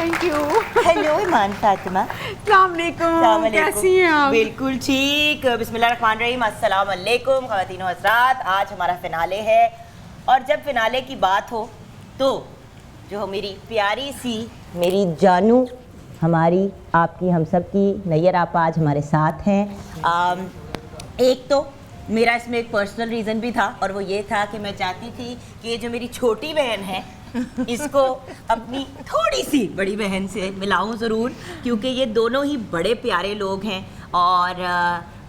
Thank you. Hello ईमान फातिमा। अस्सलाम वालेकुम, कैसी हैं आप? बिल्कुल ठीक। बिस्मिल्लाहिर्रहमानिर्रहीम, अस्सलाम वालेकुम ख़वातीन व हज़रात। आज हमारा फिनाले है और जब फिनाले की बात हो तो जो मेरी प्यारी सी मेरी जानू, हमारी आपकी हम सब की नैयर आपा आज हमारे साथ हैं। एक तो मेरा इसमें एक पर्सनल रीज़न भी था और वो ये था कि मैं चाहती थी कि जो मेरी छोटी बहन है इसको अपनी थोड़ी सी बड़ी बहन से मिलाऊं ज़रूर, क्योंकि ये दोनों ही बड़े प्यारे लोग हैं। और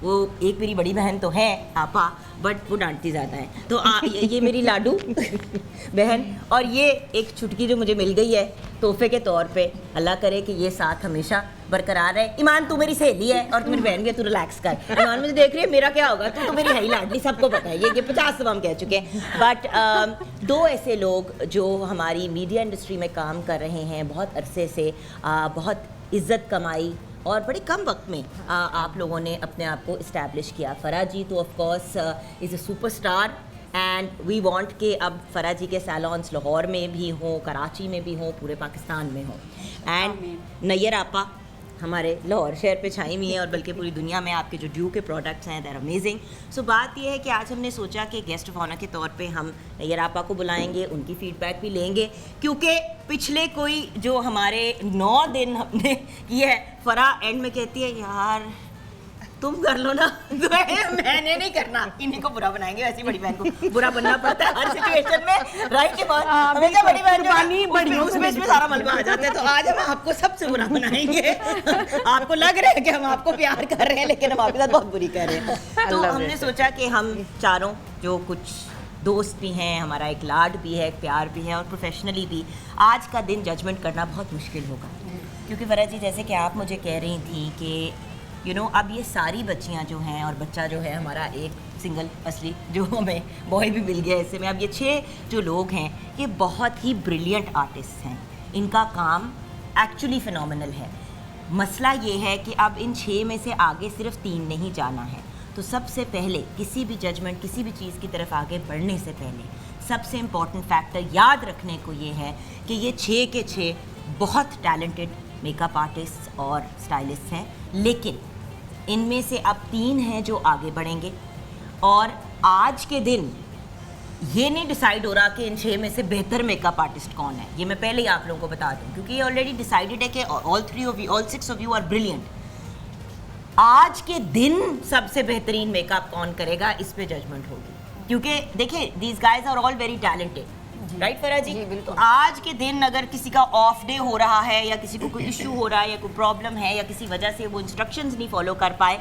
वो एक मेरी बड़ी बहन तो है आपा, बट वो डांटती ज़्यादा है। तो ये मेरी लाडू बहन, और ये एक छुटकी जो मुझे मिल गई है तोहफे के तौर पे। अल्लाह करे कि ये साथ हमेशा बरकरार रहे। ईमान तू मेरी सहेली है और तू मेरी बहन भी है, तू रिलैक्स कर। ईमान मुझे देख रही है, मेरा क्या होगा, तू तो मेरी है ही लाडली, सबको पता है ये 50 दफ़ा हम कह चुके हैं। बट दो ऐसे लोग जो हमारी मीडिया इंडस्ट्री में काम कर रहे हैं बहुत अरसे से, बहुत इज़्ज़त कमाई और बड़े कम वक्त में आप लोगों ने अपने आप को इस्टेब्लिश किया। फ़रा जी तो of course is a superstar and we want कि अब फ़रा जी के सैलॉन्स लाहौर में भी हों, कराची में भी हों, पूरे पाकिस्तान में हों। एंड नैयर आपा हमारे लाहौर शहर पे छाई हुई है और बल्कि पूरी दुनिया में आपके जो ड्यू के प्रोडक्ट्स हैं दैट अमेजिंग। सो बात ये है कि आज हमने सोचा कि गेस्ट ऑफ ऑनर के तौर पे हम नैयर आपा को बुलाएंगे, उनकी फीडबैक भी लेंगे, क्योंकि पिछले कोई जो हमारे 9 दिन हमने किए हैं, फ़रा एंड में कहती है यार तुम कर लो ना, तो मैंने नहीं करना, इन्हीं को बुरा बनाएंगे। वैसी बड़ी बहन को बुरा बनना पड़ता है हर सिचुएशन में, राइट के बाद हमेशा बड़ी बहन जो उसमें सारा मलबा आ जाता है। तो आज हम आपको सबसे बुरा बनाएंगे। आपको लग रहा है कि हम आपको प्यार कर रहे हैं, लेकिन हम आपके साथ बहुत बुरी कर रहे हैं। तो हमने सोचा कि हम चारों जो कुछ दोस्त भी हैं, हमारा एक लाड भी है, एक प्यार भी है और प्रोफेशनली भी, आज का दिन जजमेंट करना बहुत मुश्किल होगा। क्योंकि फ़रा जी जैसे कि आप मुझे कह रही थी कि अब ये सारी बच्चियां जो हैं और बच्चा जो है हमारा एक सिंगल असली जो हमें बॉय भी मिल गया इससे में, अब ये 6 जो लोग हैं ये बहुत ही ब्रिलियंट आर्टिस्ट हैं। इनका काम एक्चुअली फ़िनोमिनल है। मसला ये है कि अब इन 6 में से आगे सिर्फ 3 नहीं जाना है। तो सबसे पहले किसी भी जजमेंट, किसी भी चीज़ की तरफ आगे बढ़ने से पहले सबसे इम्पॉर्टेंट फैक्टर याद रखने को ये है कि ये 6 के 6 बहुत टैलेंटेड मेकअप आर्टिस्ट और स्टाइलिस्ट हैं, लेकिन इनमें से अब 3 हैं जो आगे बढ़ेंगे। और आज के दिन ये नहीं डिसाइड हो रहा कि इन 6 में से बेहतर मेकअप आर्टिस्ट कौन है। ये मैं पहले ही आप लोगों को बता दूं, क्योंकि ये ऑलरेडी डिसाइडेड है कि all 6 of you are brilliant. आज के दिन सबसे बेहतरीन मेकअप कौन करेगा इस पे जजमेंट होगी, क्योंकि देखिए these guys are all very talented, right Farah ji? तो आज के दिन अगर किसी का ऑफ डे हो रहा है या किसी को कोई इशू हो रहा है या कोई प्रॉब्लम है या किसी वजह से वो इंस्ट्रक्शंस नहीं फॉलो कर पाए,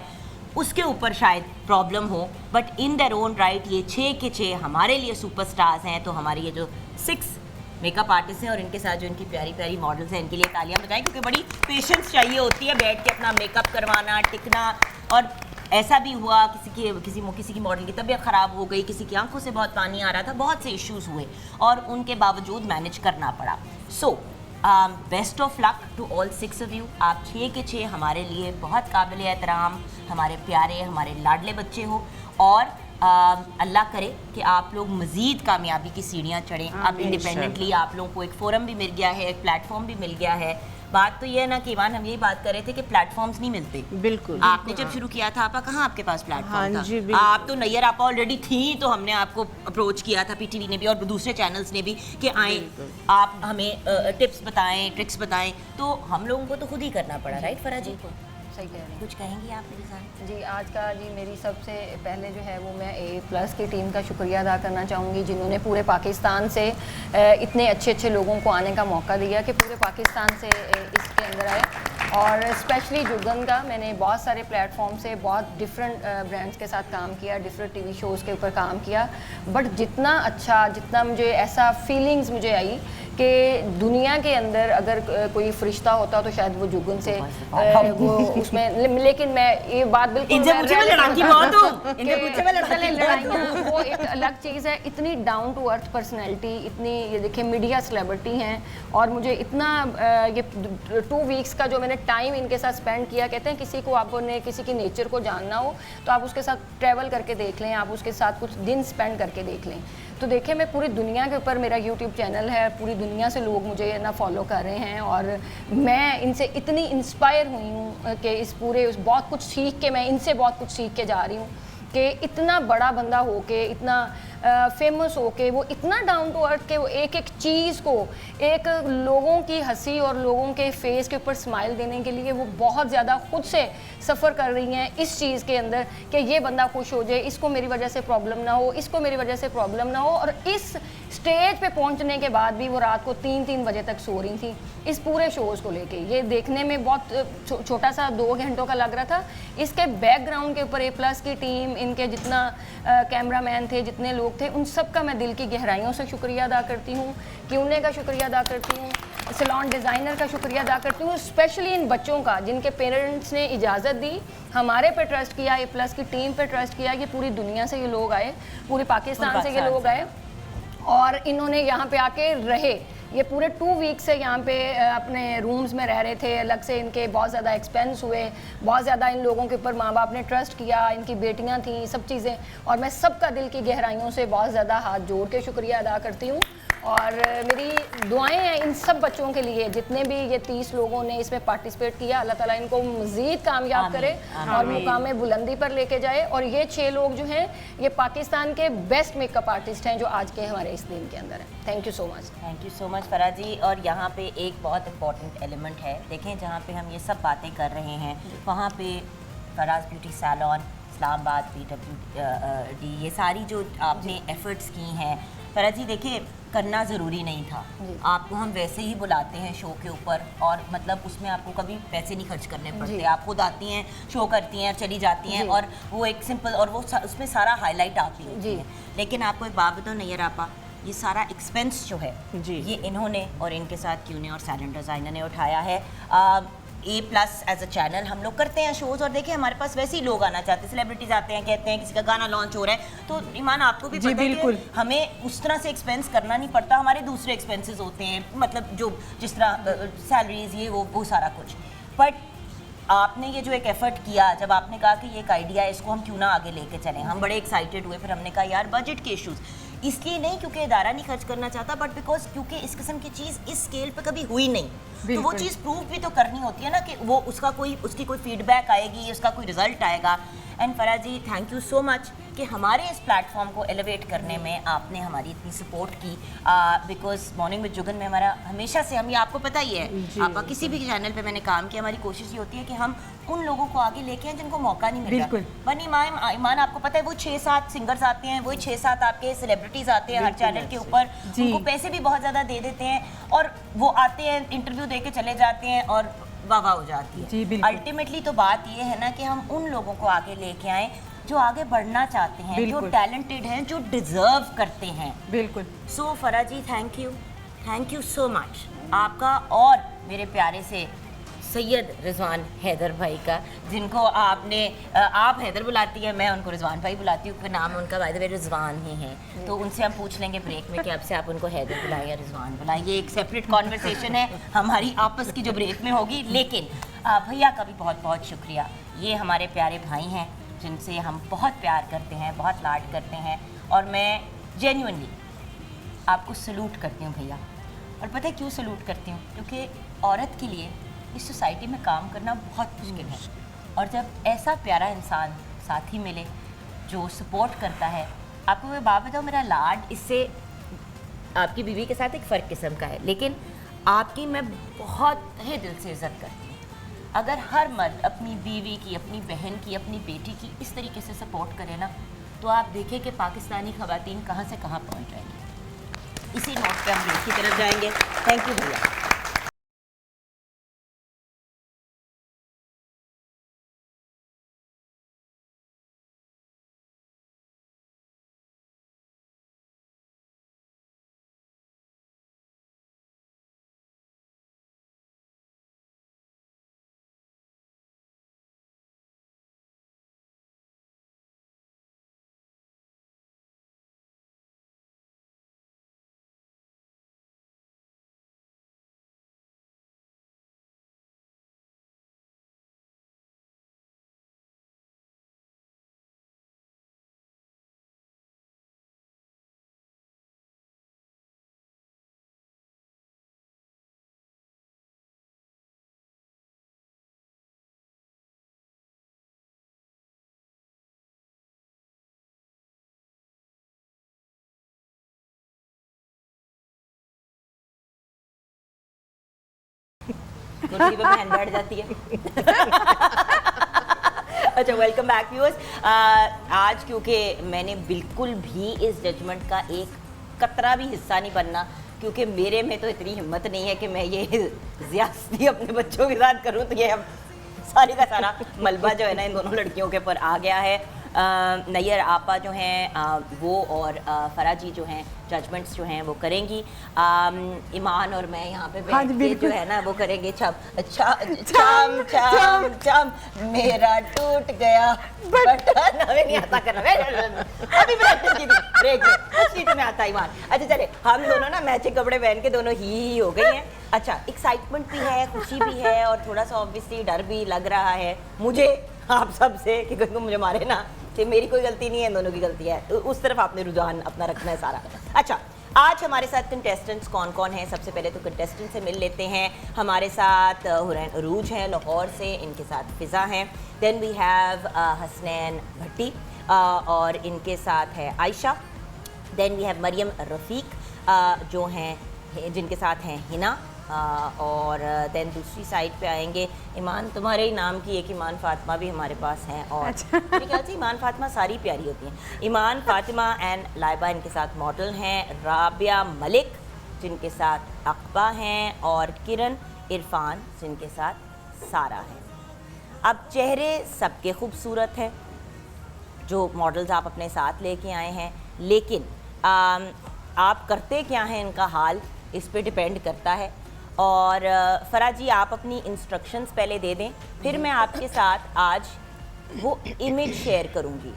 उसके ऊपर शायद प्रॉब्लम हो, but in their own right ये 6 के 6 हमारे लिए सुपरस्टार्स हैं। तो हमारे ये जो 6 मेकअप आर्टिस्ट हैं और इनके साथ जो इनकी प्यारी प्यारी मॉडल्स हैं, इनके लिए तालियां बजाएं, क्योंकि बड़ी पेशेंस चाहिए होती है बैठ के अपना मेकअप करवाना, टिकना। और ऐसा भी हुआ किसी की मॉडल की तबीयत ख़राब हो गई, किसी की आंखों से बहुत पानी आ रहा था, बहुत से इश्यूज हुए और उनके बावजूद मैनेज करना पड़ा। So best of luck to all 6 of you. आप 6 के 6 हमारे लिए बहुत काबिल एहतराम, हमारे प्यारे, हमारे लाडले बच्चे हो और अल्लाह करे कि आप लोग मज़ीद कामयाबी की सीढ़ियाँ चढ़ें। अब इंडिपेंडेंटली आप लोगों को एक फ़ोरम भी मिल गया है, एक प्लेटफॉर्म भी मिल गया है। बात तो ये है ना कि ईमान, हम यही बात कर रहे थे कि प्लेटफॉर्म्स नहीं मिलते। बिल्कुल। आपने जब शुरू किया था आपा, कहाँ आपके पास प्लेटफॉर्म था? जी, आप तो नैयर आपा ऑलरेडी थी, तो हमने आपको अप्रोच किया था, पीटीवी ने भी और दूसरे चैनल्स ने भी, कि आए आप हमें टिप्स बताएं, ट्रिक्स बताएं। तो हम लोगों को तो खुद ही करना पड़ा, राइट फ़रा जी? सही कह रहे हैं। कुछ कहेंगी आप मेरे साथ? जी, आज का जी मेरी सबसे पहले जो है वो मैं A+ की टीम का शुक्रिया अदा करना चाहूँगी, जिन्होंने पूरे पाकिस्तान से इतने अच्छे अच्छे लोगों को आने का मौका दिया कि पूरे पाकिस्तान से इसके अंदर आए। और स्पेशली जुगन का, मैंने बहुत सारे प्लेटफॉर्म से बहुत डिफरेंट ब्रांड्स के साथ काम किया, डिफरेंट टीवी शोज़ के ऊपर काम किया, बट जितना अच्छा, जितना मुझे ऐसा फीलिंग्स मुझे आई कि दुनिया के अंदर अगर कोई फरिश्ता होता तो शायद वो जुगन से वो उसमें, लेकिन मैं ये बात बिल्कुल लड़ाइयाँ वो एक अलग चीज़ है। इतनी डाउन टू अर्थ पर्सनैलिटी, इतनी, ये देखिए मीडिया सेलिब्रिटी हैं और मुझे इतना ये 2 वीक्स का जो मैंने टाइम इनके साथ स्पेंड किया, कहते हैं किसी को आपने किसी की नेचर को जानना हो तो आप उसके साथ ट्रैवल करके देख लें, आप उसके साथ कुछ दिन स्पेंड करके देख लें। तो देखिए मैं पूरी दुनिया के ऊपर मेरा यूट्यूब चैनल है, पूरी दुनिया से लोग मुझे ना फॉलो कर रहे हैं और मैं इनसे इतनी इंस्पायर हुई हूँ कि इस पूरे उस बहुत कुछ सीख के, मैं इनसे बहुत कुछ सीख के जा रही हूँ कि इतना बड़ा बंदा हो के, इतना फेमस हो के, वो इतना डाउन टू अर्थ के वो एक एक चीज़ को, एक लोगों की हंसी और लोगों के फेस के ऊपर स्माइल देने के लिए वो बहुत ज़्यादा खुद से सफ़र कर रही हैं इस चीज़ के अंदर कि ये बंदा खुश हो जाए, इसको मेरी वजह से प्रॉब्लम ना हो, इसको मेरी वजह से प्रॉब्लम ना हो। और इस स्टेज पे पहुंचने के बाद भी वो रात को 3-3 बजे तक सो रही थी इस पूरे शोज़ को लेके। ये देखने में बहुत छोटा सा 2 घंटों का लग रहा था, इसके बैकग्राउंड के ऊपर A+ की टीम, इनके जितना कैमरामैन थे, जितने लोग थे, उन सब का मैं दिल की गहराइयों से शुक्रिया अदा करती हूँ, क्यूने का शुक्रिया अदा करती हूँ, सैलून डिज़ाइनर का शुक्रिया अदा करती हूँ, स्पेशली इन बच्चों का जिनके पेरेंट्स ने इजाज़त दी, हमारे पे ट्रस्ट किया, A+ की टीम पे ट्रस्ट किया। ये पूरी दुनिया से ये लोग आए, पूरे पाकिस्तान से ये लोग आए और इन्होंने यहाँ पे आके रहे। ये पूरे 2 वीक से यहाँ पे अपने रूम्स में रह रहे थे, अलग से इनके बहुत ज़्यादा एक्सपेंस हुए, बहुत ज़्यादा इन लोगों के ऊपर माँ बाप ने ट्रस्ट किया, इनकी बेटियाँ थीं, सब चीज़ें, और मैं सबका दिल की गहराइयों से बहुत ज़्यादा हाथ जोड़ के शुक्रिया अदा करती हूँ। और मेरी दुआएं हैं इन सब बच्चों के लिए, जितने भी ये 30 लोगों ने इसमें पार्टिसिपेट किया, अल्लाह ताला इनको मज़ीद कामयाब करे और मुकाम बुलंदी पर लेके जाए। और ये 6 लोग जो हैं ये पाकिस्तान के बेस्ट मेकअप आर्टिस्ट हैं जो आज के हमारे इस दिन के अंदर हैं। Thank you so much. Thank you so much Farah ji. और यहाँ पे एक बहुत इंपॉर्टेंट एलिमेंट है, देखें जहाँ पे हम ये सब बातें कर रहे हैं वहाँ पे Faraz beauty salon Islamabad, PWD, ये सारी जो आपने एफर्ट्स की हैं फराह जी, देखिए करना ज़रूरी नहीं था, आपको हम वैसे ही बुलाते हैं शो के ऊपर और मतलब उसमें आपको कभी पैसे नहीं खर्च करने पड़ते, आप खुद आती हैं, शो करती हैं, चली जाती हैं और वो एक सिंपल, और वो उसमें सारा हाईलाइट आती होती है। लेकिन आपको एक बात बताओ नैयर आपा, ये सारा एक्सपेंस जो है ये इन्होंने और इनके साथ क्यूने और सैलून डिज़ाइनर ने उठाया है। A+ एज अ चैनल हम लोग करते हैं शोज़, और देखिए हमारे पास वैसे ही लोग आना चाहते हैं, सेलिब्रिटीज़ आते हैं, कहते हैं किसी का गाना लॉन्च हो रहा है, तो ईमान आपको भी पता है कि हमें उस तरह से एक्सपेंस करना नहीं पड़ता, हमारे दूसरे एक्सपेंसेस होते हैं, मतलब जो जिस तरह सैलरीज ये वो सारा कुछ। बट आपने ये जो एक एफर्ट किया, जब आपने कहा कि ये एक आइडिया है, इसको हम क्यों ना आगे लेके चलें, हम बड़े एक्साइटेड हुए। फिर हमने कहा यार बजट के इश्यूज़, इसलिए नहीं क्योंकि इदारा नहीं खर्च करना चाहता, बट बिकॉज क्योंकि इस किस्म की चीज़ इस स्केल पे कभी हुई नहीं, तो वो चीज़ प्रूव भी तो करनी होती है ना कि वो उसकी कोई फीडबैक आएगी, उसका कोई रिजल्ट आएगा। And Farah ji thank you so much कि हमारे इस प्लेटफॉर्म को एलिवेट करने में आपने हमारी इतनी सपोर्ट की, बिकॉज मॉर्निंग विद जुगन में हमारा हमेशा से, हम ये आपको पता ही है, आप किसी भी चैनल पे मैंने काम किया, हमारी कोशिश ये होती है कि हम उन लोगों को आगे लेके आए जिनको मौका नहीं मिलता। बनी ईमान आपको पता है वो 6-7 सिंगर्स आते हैं, वही 6-7 आपके सेलिब्रिटीज़ आते हैं हर चैनल के ऊपर, उनको पैसे भी बहुत ज़्यादा दे देते हैं और वो आते हैं, इंटरव्यू दे के चले जाते हैं और वाह हो जाती है। अल्टीमेटली तो बात ये है ना कि हम उन लोगों को आगे लेके आए जो आगे बढ़ना चाहते हैं, जो टैलेंटेड हैं, जो डिजर्व करते हैं। बिल्कुल। सो Farah ji thank you so much आपका, और मेरे प्यारे से सैयद रिजवान हैदर भाई का, जिनको आप हैदर बुलाती हैं, मैं उनको रिजवान भाई बुलाती हूँ, क्योंकि नाम उनका बाय द वे रिजवान ही है, तो उनसे हम पूछ लेंगे ब्रेक में कि अब से आप उनको हैदर बुलाएं या रिजवान बुलाएं, ये एक सेपरेट कॉन्वर्सेशन है हमारी आपस की जो ब्रेक में होगी। लेकिन भैया का भी बहुत बहुत शुक्रिया, ये हमारे प्यारे भाई हैं जिनसे हम बहुत प्यार करते हैं, बहुत लाड करते हैं, और मैं जेन्युइनली आपको सलूट करती हूँ भैया। और पता है क्यों सलूट करती हूँ? क्योंकि औरत के लिए इस सोसाइटी में काम करना बहुत मुश्किल है, और जब ऐसा प्यारा इंसान साथी मिले जो सपोर्ट करता है, आपको मैं बात बताऊँ, मेरा लाड इससे आपकी बीवी के साथ एक फ़र्क किस्म का है, लेकिन आपकी मैं बहुत ही दिल से इज़्ज़त करती हूँ। अगर हर मर्द अपनी बीवी की, अपनी बहन की, अपनी बेटी की इस तरीके से सपोर्ट करे ना, तो आप देखें कि पाकिस्तानी ख़वातीन कहाँ से कहाँ पहुँच जाएंगी। इसी नोट पे हम ब्रेक की तरफ जाएंगे। थैंक यू भैया। कुर्सी पे बहन बैठ जाती है। अच्छा, वेलकम बैक व्यूअर्स। आज क्योंकि मैंने बिल्कुल भी इस जजमेंट का एक कतरा भी हिस्सा नहीं बनना, क्योंकि मेरे में तो इतनी हिम्मत नहीं है कि मैं ये ज़्यादती अपने बच्चों के साथ करूं, तो ये अब सारी का सारा मलबा जो है ना इन दोनों लड़कियों के ऊपर आ गया है। नैयर आपा जो हैं वो और फरा जी जो हैं जजमेंट्स जो हैं वो करेंगी। ईमान और मैं यहाँ पे बैठ के जो है ना वो करेंगे चम चम चम मेरा टूट गया बटन। हमें नहीं आता करना, अभी प्रैक्टिस की थी ब्रेक में, कुछ नहीं तुम्हें आता ईमान। अच्छा चले, हम दोनों ना मैचिंग कपड़े पहन के दोनों ही हो गए हैं। अच्छा, एक्साइटमेंट भी है, खुशी भी है और थोड़ा सा ऑब्वियसली डर भी लग रहा है मुझे आप सब से कि कोई मुझे मारे ना, कि मेरी कोई गलती नहीं है, इन दोनों की गलती है। तो उस तरफ आपने रुझान अपना रखना है सारा। अच्छा, आज हमारे साथ कंटेस्टेंट्स कौन कौन हैं? सबसे पहले तो कंटेस्टेंट से मिल लेते हैं। हमारे साथ हुरैन अरूज हैं लाहौर से, इनके साथ फ़िज़ा हैं। Then we have Hasnain Bhatti और इनके साथ है Ayesha. Then we have Maryam Rafiq जो हैं जिनके साथ हैं हिना। और देन दूसरी साइड पे आएंगे ईमान, तुम्हारे ही नाम की एक ईमान फातिमा भी हमारे पास हैं। और मेरे ख्याल से ईमान फातिमा सारी प्यारी होती हैं। ईमान फातिमा एंड लाइबा इनके साथ मॉडल हैं। राबिया मलिक जिनके साथ अकबा हैं और किरण इरफान जिनके साथ सारा है। अब चेहरे सबके खूबसूरत हैं जो मॉडल्स आप अपने साथ लेके आए हैं, लेकिन आप करते क्या हैं इनका हाल इस पे डिपेंड करता है। और फरा जी आप अपनी इंस्ट्रक्शंस पहले दे दें, फिर मैं आपके साथ आज वो इमेज शेयर करूंगी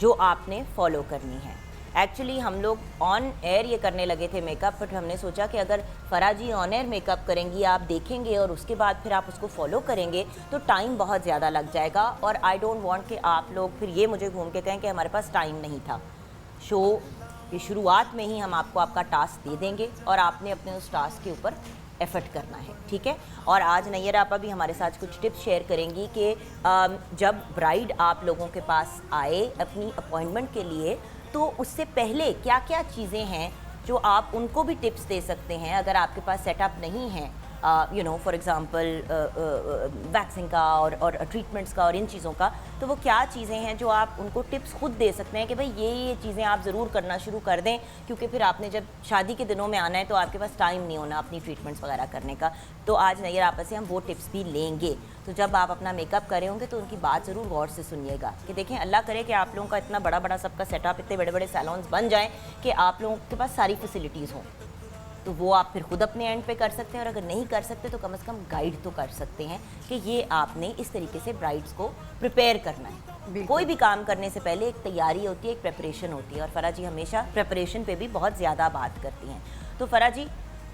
जो आपने फॉलो करनी है। एक्चुअली हम लोग ऑन एयर ये करने लगे थे मेकअप, बट हमने सोचा कि अगर फरा जी ऑन एयर मेकअप करेंगी, आप देखेंगे और उसके बाद फिर आप उसको फॉलो करेंगे तो टाइम बहुत ज़्यादा लग जाएगा। और आई डोंट वांट कि आप लोग फिर ये मुझे घूम के कहें कि हमारे पास टाइम नहीं था। शो की शुरुआत में ही हम आपको आपका टास्क दे देंगे और आपने अपने उस टास्क के ऊपर एफर्ट करना है, ठीक है। और आज नैयर आपा भी हमारे साथ कुछ टिप्स शेयर करेंगी कि जब ब्राइड आप लोगों के पास आए अपनी अपॉइंटमेंट के लिए, तो उससे पहले क्या क्या चीज़ें हैं जो आप उनको भी टिप्स दे सकते हैं अगर आपके पास सेटअप नहीं है, you know for example waxing का और ट्रीटमेंट्स का और इन चीज़ों का। तो वो क्या चीज़ें हैं जो आप उनको टिप्स खुद दे सकते हैं कि भाई ये चीज़ें आप ज़रूर करना शुरू कर दें, क्योंकि फिर आपने जब शादी के दिनों में आना है तो आपके पास टाइम नहीं होना अपनी ट्रीटमेंट्स वगैरह करने का। तो आज नैयर आपस से हम वो टिप्स भी लेंगे। तो जब आप अपना मेकअप करे होंगे तो उनकी बात ज़रूर गौर से सुनिएगा कि देखें, अल्लाह करे कि आप लोगों का इतना बड़ा बड़ा सबका सेटअप, इतने बड़े बड़े सैलून्स बन जाएँ कि आप लोगों के पास सारी फैसिलिटीज़ हों। तो वो आप फिर खुद अपने एंड पे कर सकते हैं, और अगर नहीं कर सकते तो कम से कम गाइड तो कर सकते हैं कि ये आपने इस तरीके से ब्राइड्स को प्रिपेयर करना है। कोई भी काम करने से पहले एक तैयारी होती है, एक प्रेपरेशन होती है, और फरा जी हमेशा प्रेपरेशन पे भी बहुत ज़्यादा बात करती हैं। तो फरा जी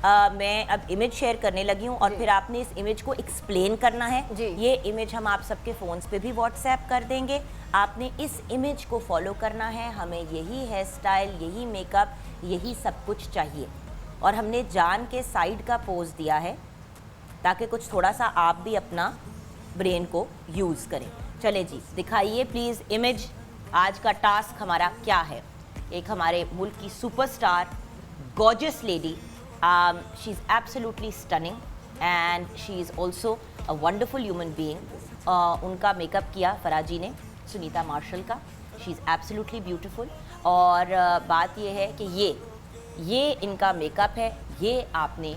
मैं अब इमेज शेयर करने लगी हूँ और फिर आपने इस इमेज को एक्सप्लेन करना है। ये इमेज हम आप सबके फ़ोन्स पे भी व्हाट्सएप कर देंगे। आपने इस इमेज को फॉलो करना है। हमें यही हेयर स्टाइल, यही मेकअप, यही सब कुछ चाहिए। और हमने जान के साइड का पोज दिया है ताकि कुछ थोड़ा सा आप भी अपना ब्रेन को यूज़ करें। चले जी, दिखाइए प्लीज़ इमेज। आज का टास्क हमारा क्या है? एक हमारे मुल्क की superstar gorgeous lady, she is absolutely stunning and she is also a wonderful human being. उनका मेकअप किया फरा जी ने, सुनीता मार्शल का। She is absolutely beautiful. और बात यह है कि ये इनका मेकअप है, ये आपने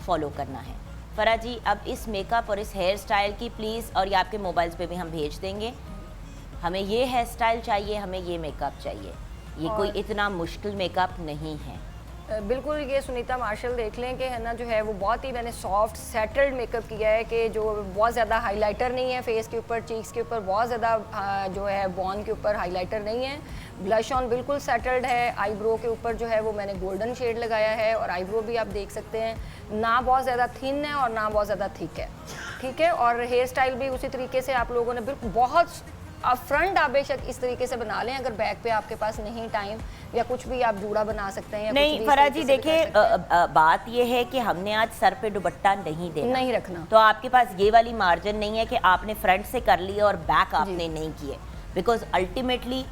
फॉलो करना है। फरा जी अब इस मेकअप और इस हेयर स्टाइल की प्लीज़, और ये आपके मोबाइल्स पे भी हम भेज देंगे, हमें ये हेयर स्टाइल चाहिए, हमें ये मेकअप चाहिए। ये कोई इतना मुश्किल मेकअप नहीं है। बिल्कुल, ये सुनीता मार्शल देख लें कि है ना जो है वो बहुत ही मैंने सॉफ्ट सेटल्ड मेकअप किया है कि जो बहुत ज़्यादा हाइलाइटर नहीं है फेस के ऊपर, चीक्स के ऊपर बहुत ज़्यादा जो है बॉन के ऊपर हाइलाइटर नहीं है। ब्लश ऑन बिल्कुल सेटल्ड है। आईब्रो के ऊपर जो है वो मैंने गोल्डन शेड लगाया है, और आईब्रो भी आप देख सकते हैं ना बहुत ज़्यादा थिन है और ना बहुत ज़्यादा थिक है, ठीक है। और हेयर स्टाइल भी उसी तरीके से आप लोगों ने बिल्कुल बहुत आप फ्रंट आप बेशक इस तरीके से बना लें, अगर बैक पे आपके पास नहीं टाइम या कुछ भी आप जूड़ा बना सकते हैं या नहीं फरा जी देखिए, बात ये है कि हमने आज सर पे दुपट्टा नहीं देना, नहीं रखना। तो आपके पास ये वाली मार्जिन नहीं है कि आपने फ्रंट से कर लिया और बैक आपने नहीं किए, बिकॉज अल्टीमेटली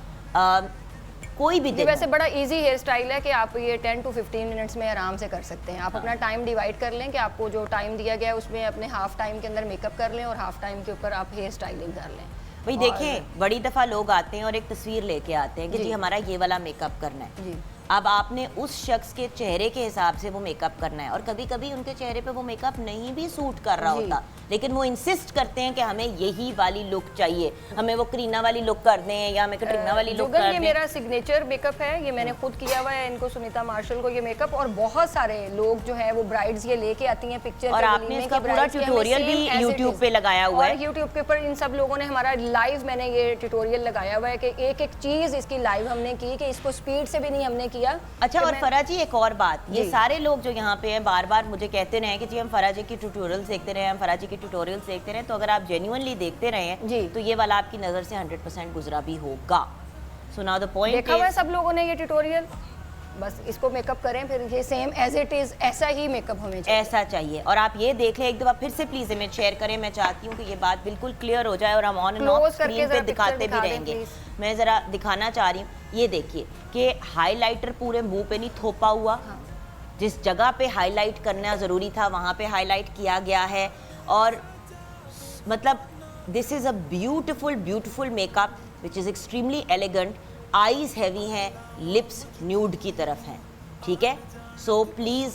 कोई भी ये दिन वैसे बड़ा इजी हेयर स्टाइल है कि आप ये 10 to 15 मिनट्स में आराम से कर सकते हैं। आप अपना टाइम डिवाइड कर लें कि आपको जो टाइम दिया गया है उसमें अपने हाफ टाइम के अंदर मेकअप कर लें और हाफ टाइम के ऊपर आप हेयर स्टाइलिंग कर लें। भाई देखें, बड़ी दफ़ा लोग आते हैं और एक तस्वीर लेके आते हैं कि जी हमारा ये वाला मेकअप करना है। जी। अब आपने उस शख्स के चेहरे के हिसाब से वो मेकअप करना है, और कभी कभी उनके चेहरे पे वो मेकअप नहीं भी सूट कर रहा होता, लेकिन वो इंसिस्ट करते हैं कि हमें यही वाली लुक चाहिए, हमें वो करीना वाली लुक कर दें या हमें कटरीना वाली लुक कर दें। ये मेरा सिग्नेचर मेकअप है, ये मैंने खुद किया हुआ है, इनको सुनीता मार्शल को ये मेकअप, और बहुत सारे लोग जो है वो ब्राइड्स ये लेके आती हैं पिक्चर, और आपने इसका पूरा ट्यूटोरियल भी यूट्यूब पे लगाया हुआ है। यूट्यूब के ऊपर इन सब लोगों ने हमारा लाइव, मैंने ये ट्यूटोरियल लगाया हुआ है कि एक एक चीज इसकी लाइव हमने की, कि इसको स्पीड से भी नहीं हमने किया। अच्छा, और फरा जी एक और बात, ये सारे लोग जो यहाँ पे हैं बार बार मुझे कहते रहे कि जी हम फरा जी की ट्यूटोरियल्स देखते रहे, हम फरा जी की ट्यूटोरियल्स देखते रहे, तो अगर आप जेन्युइनली देखते रहे हैं तो ये वाला आपकी नज़र से 100% गुजरा भी होगा। सो नाउ द पॉइंट, देखा हुआ है सब लोगों ने ये ट्यूटोरियल, बस इसको मेकअप करें, फिर ये सेम एज इट इज ऐसा ही मेकअप हमें चाहिए, ऐसा चाहिए। और आप ये देख लें एक दफ़ा फिर से, प्लीज़ इमेज शेयर करें, मैं चाहती हूँ कि ये बात बिल्कुल क्लियर हो जाए और हम ऑन एंड ऑफ स्क्रीन पे दिखाते भी रहेंगे। मैं ज़रा दिखाना चाह रही हूँ, ये देखिए कि हाइलाइटर पूरे मुंह पे नहीं थोपा हुआ, जिस जगह पे हाईलाइट करना ज़रूरी था वहाँ पे हाईलाइट किया गया है, और मतलब this is a beautiful beautiful makeup which is extremely elegant. Eyes heavy हैं, लिप्स न्यूड की तरफ हैं, ठीक है। सो प्लीज़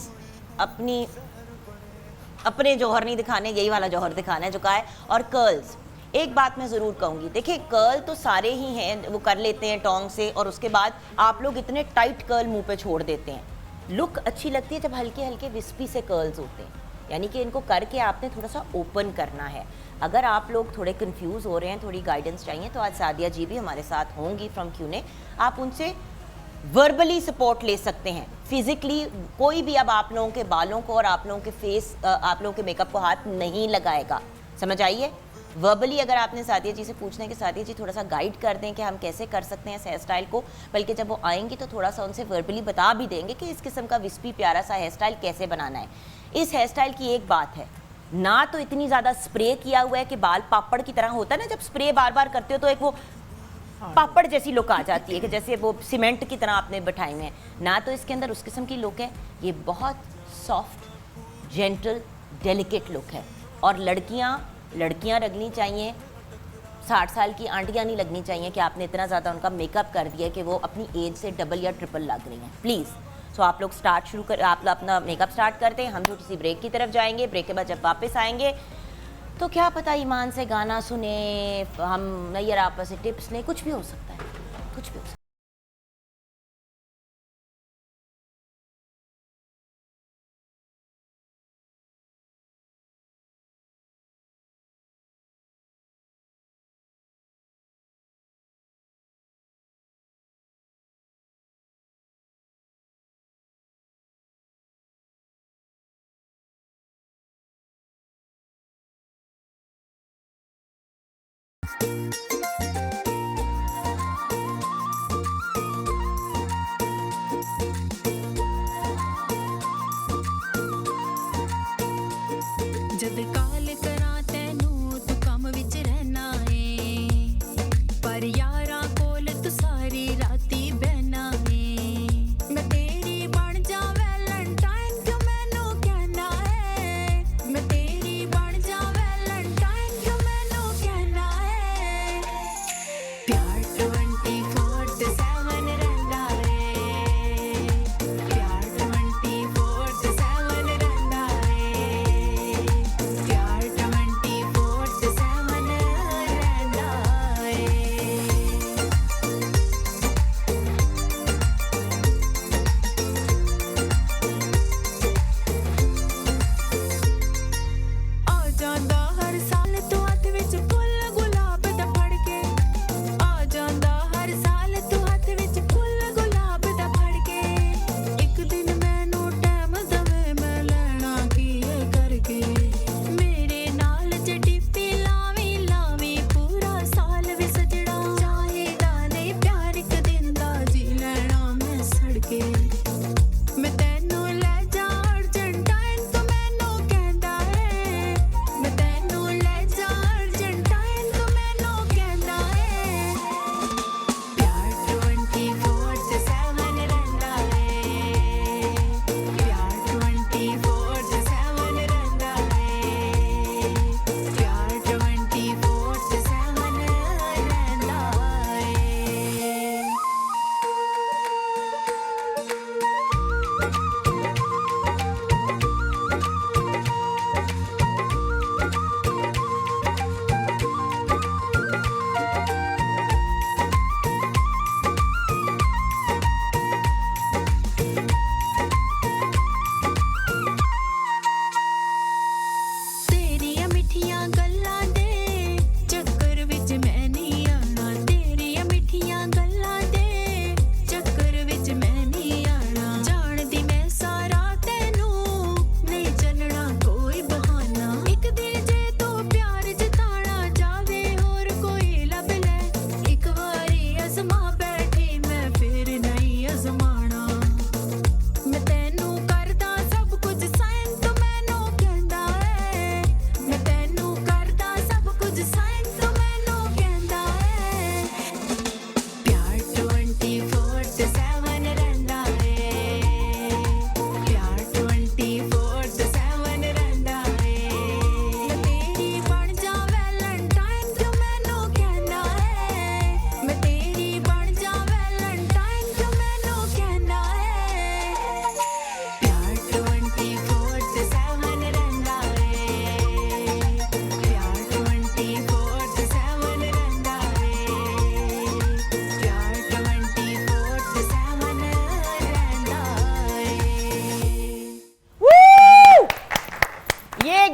अपने जौहर नहीं दिखाने, यही वाला जौहर दिखाना है जो कहा है। और कर्ल्स, एक बात मैं ज़रूर कहूँगी, देखिए कर्ल तो सारे ही हैं, वो कर लेते हैं टोंग से, और उसके बाद आप लोग इतने टाइट कर्ल मुंह पे छोड़ देते हैं। लुक अच्छी लगती है जब हल्के हल्के विस्पी से कर्ल्स होते हैं, यानी कि इनको करके आपने थोड़ा सा ओपन करना है। अगर आप लोग थोड़े कंफ्यूज हो रहे हैं, थोड़ी गाइडेंस चाहिए, तो आज सादिया जी भी हमारे साथ होंगी फ्रॉम क्यूने, आप उनसे वर्बली सपोर्ट ले सकते हैं। फिजिकली कोई भी अब आप लोगों के बालों को और आप लोगों के फेस, आप लोगों के मेकअप को हाथ नहीं लगाएगा, समझ आइए। वर्बली अगर आपने सादिया जी से पूछना है कि सादिया जी थोड़ा सा गाइड कर दें कि हम कैसे कर सकते हैं इस हेयर स्टाइल को, बल्कि जब वो आएंगी तो थोड़ा सा उनसे वर्बली बता भी देंगे कि इस किस्म का विस्पी प्यारा सा हेयर स्टाइल कैसे बनाना है। इस हेयर स्टाइल की एक बात है, ना तो इतनी ज़्यादा स्प्रे किया हुआ है कि बाल पापड़ की तरह होता है ना, जब स्प्रे बार बार करते हो तो एक वो पापड़ जैसी लुक आ जाती है कि जैसे वो सीमेंट की तरह आपने बैठाए हुए हैं, ना तो इसके अंदर उस किस्म की लुक है। ये बहुत सॉफ्ट, जेंटल, डेलिकेट लुक है, और लड़कियां लगनी चाहिए, 60 साल की आंटियां नहीं लगनी चाहिए कि आपने इतना ज़्यादा उनका मेकअप कर दिया कि वो अपनी एज से डबल या ट्रिपल लग रही हैं, प्लीज़। सो आप लोग आप अपना मेकअप स्टार्ट करते हैं, हम छोटी सी ब्रेक की तरफ जाएंगे। ब्रेक के बाद जब वापस आएंगे तो क्या पता ईमान से गाना सुने, हम नैयर आपस से टिप्स लें, कुछ भी हो सकता है, कुछ भी हो सकता है। जद काल करा तैनू तू कम विच रहना है, पर यारा कोल तू सारी राती बहना है। मैं तेरी बन जा वैलेंटाइन क्यों मैनू कहना है, मैं तेरी बन जा वैलेंटाइन क्यों मैनू कहना है। प्यार 24/7 रहना है, प्यार 24/7 रहना है, प्यार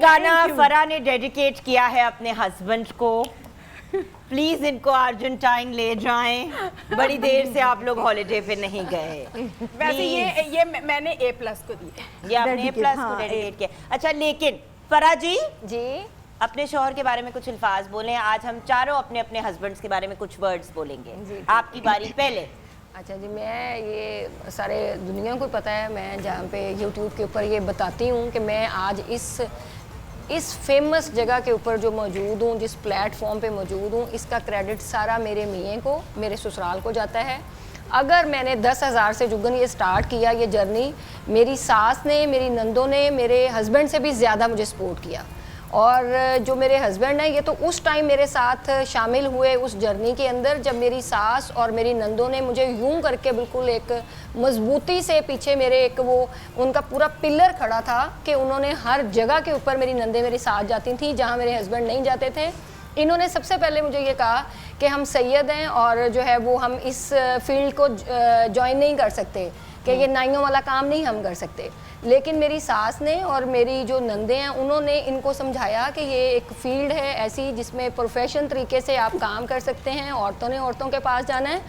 गाना फरा ने डेडिकेट किया है अपने हस्बैंड को। प्लीज इनको अर्जेंटाइन ले जाएं, बड़ी देर से आप लोग हॉलिडे पे नहीं गए। वैसे ये मैंने A+ को दी है। ये आपने A+ को डेडिकेट किया। अच्छा, लेकिन फरा जी अपने शौहर के बारे में कुछ अल्फाज बोलें। आज हम चारों अपने अपने हस्बैंड्स के बारे में कुछ वर्ड्स बोलेंगे। आपकी बारी पहले। अच्छा जी, मैं ये सारे दुनिया को पता है, मैं जहाँ पे YouTube के ऊपर ये बताती हूँ कि मैं आज इस फेमस जगह के ऊपर जो मौजूद हूँ, जिस प्लेटफॉर्म पे मौजूद हूँ, इसका क्रेडिट सारा मेरे मियाँ को, मेरे ससुराल को जाता है। अगर मैंने 10,000 से जुगन ये स्टार्ट किया, ये जर्नी, मेरी सास ने, मेरी नंदों ने, मेरे हस्बैंड से भी ज़्यादा मुझे सपोर्ट किया। और जो मेरे हस्बैंड हैं, ये तो उस टाइम मेरे साथ शामिल हुए उस जर्नी के अंदर जब मेरी सास और मेरी नंदों ने मुझे यूं करके बिल्कुल एक मजबूती से पीछे मेरे एक वो उनका पूरा पिलर खड़ा था कि उन्होंने हर जगह के ऊपर, मेरी नंदें मेरे साथ जाती थी जहाँ मेरे हस्बैंड नहीं जाते थे। इन्होंने सबसे पहले मुझे ये कहा कि हम सैयद हैं और जो है वो हम इस फील्ड को ज्वाइन नहीं कर सकते, कि ये नाइयों वाला काम नहीं हम कर सकते। लेकिन मेरी सास ने और मेरी जो नंदे हैं, उन्होंने इनको समझाया कि ये एक फील्ड है ऐसी जिसमें प्रोफेशन तरीके से आप काम कर सकते हैं, औरतों ने औरतों के पास जाना है।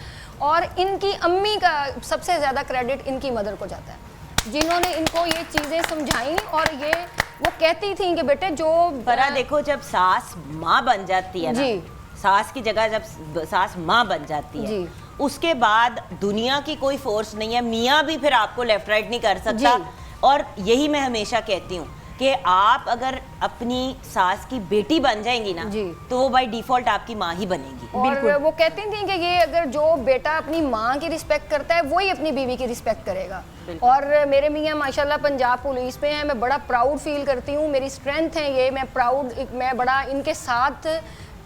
और इनकी अम्मी का सबसे ज़्यादा क्रेडिट इनकी मदर को जाता है, जिन्होंने इनको ये चीज़ें समझाई। और ये वो कहती थी कि बेटे जो फरा देखो, जब सास माँ बन जाती है ना, जी, सास की जगह जब सास माँ बन जाती है जी, उसके बाद दुनिया की कोई फोर्स नहीं है। मियाँ भी फिर आपको लेफ्ट राइट नहीं कर सकता। और यही मैं हमेशा कहती हूँ कि आप अगर अपनी सास की बेटी बन जाएंगी ना, तो वो बाय डिफॉल्ट आपकी माँ ही बनेगी। और वो कहती थी कि ये अगर जो बेटा अपनी माँ की रिस्पेक्ट करता है, वही अपनी बीवी की रिस्पेक्ट करेगा। और मेरे मियाँ माशाल्लाह पंजाब पुलिस पे हैं, मैं बड़ा प्राउड फील करती हूँ, मेरी स्ट्रेंथ है ये, मैं बड़ा इनके साथ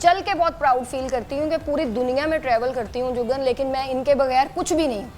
चल के बहुत प्राउड फील करती हूँ कि पूरी दुनिया में ट्रैवल करती हूँ जुगन, लेकिन मैं इनके बगैर कुछ भी नहीं हूँ,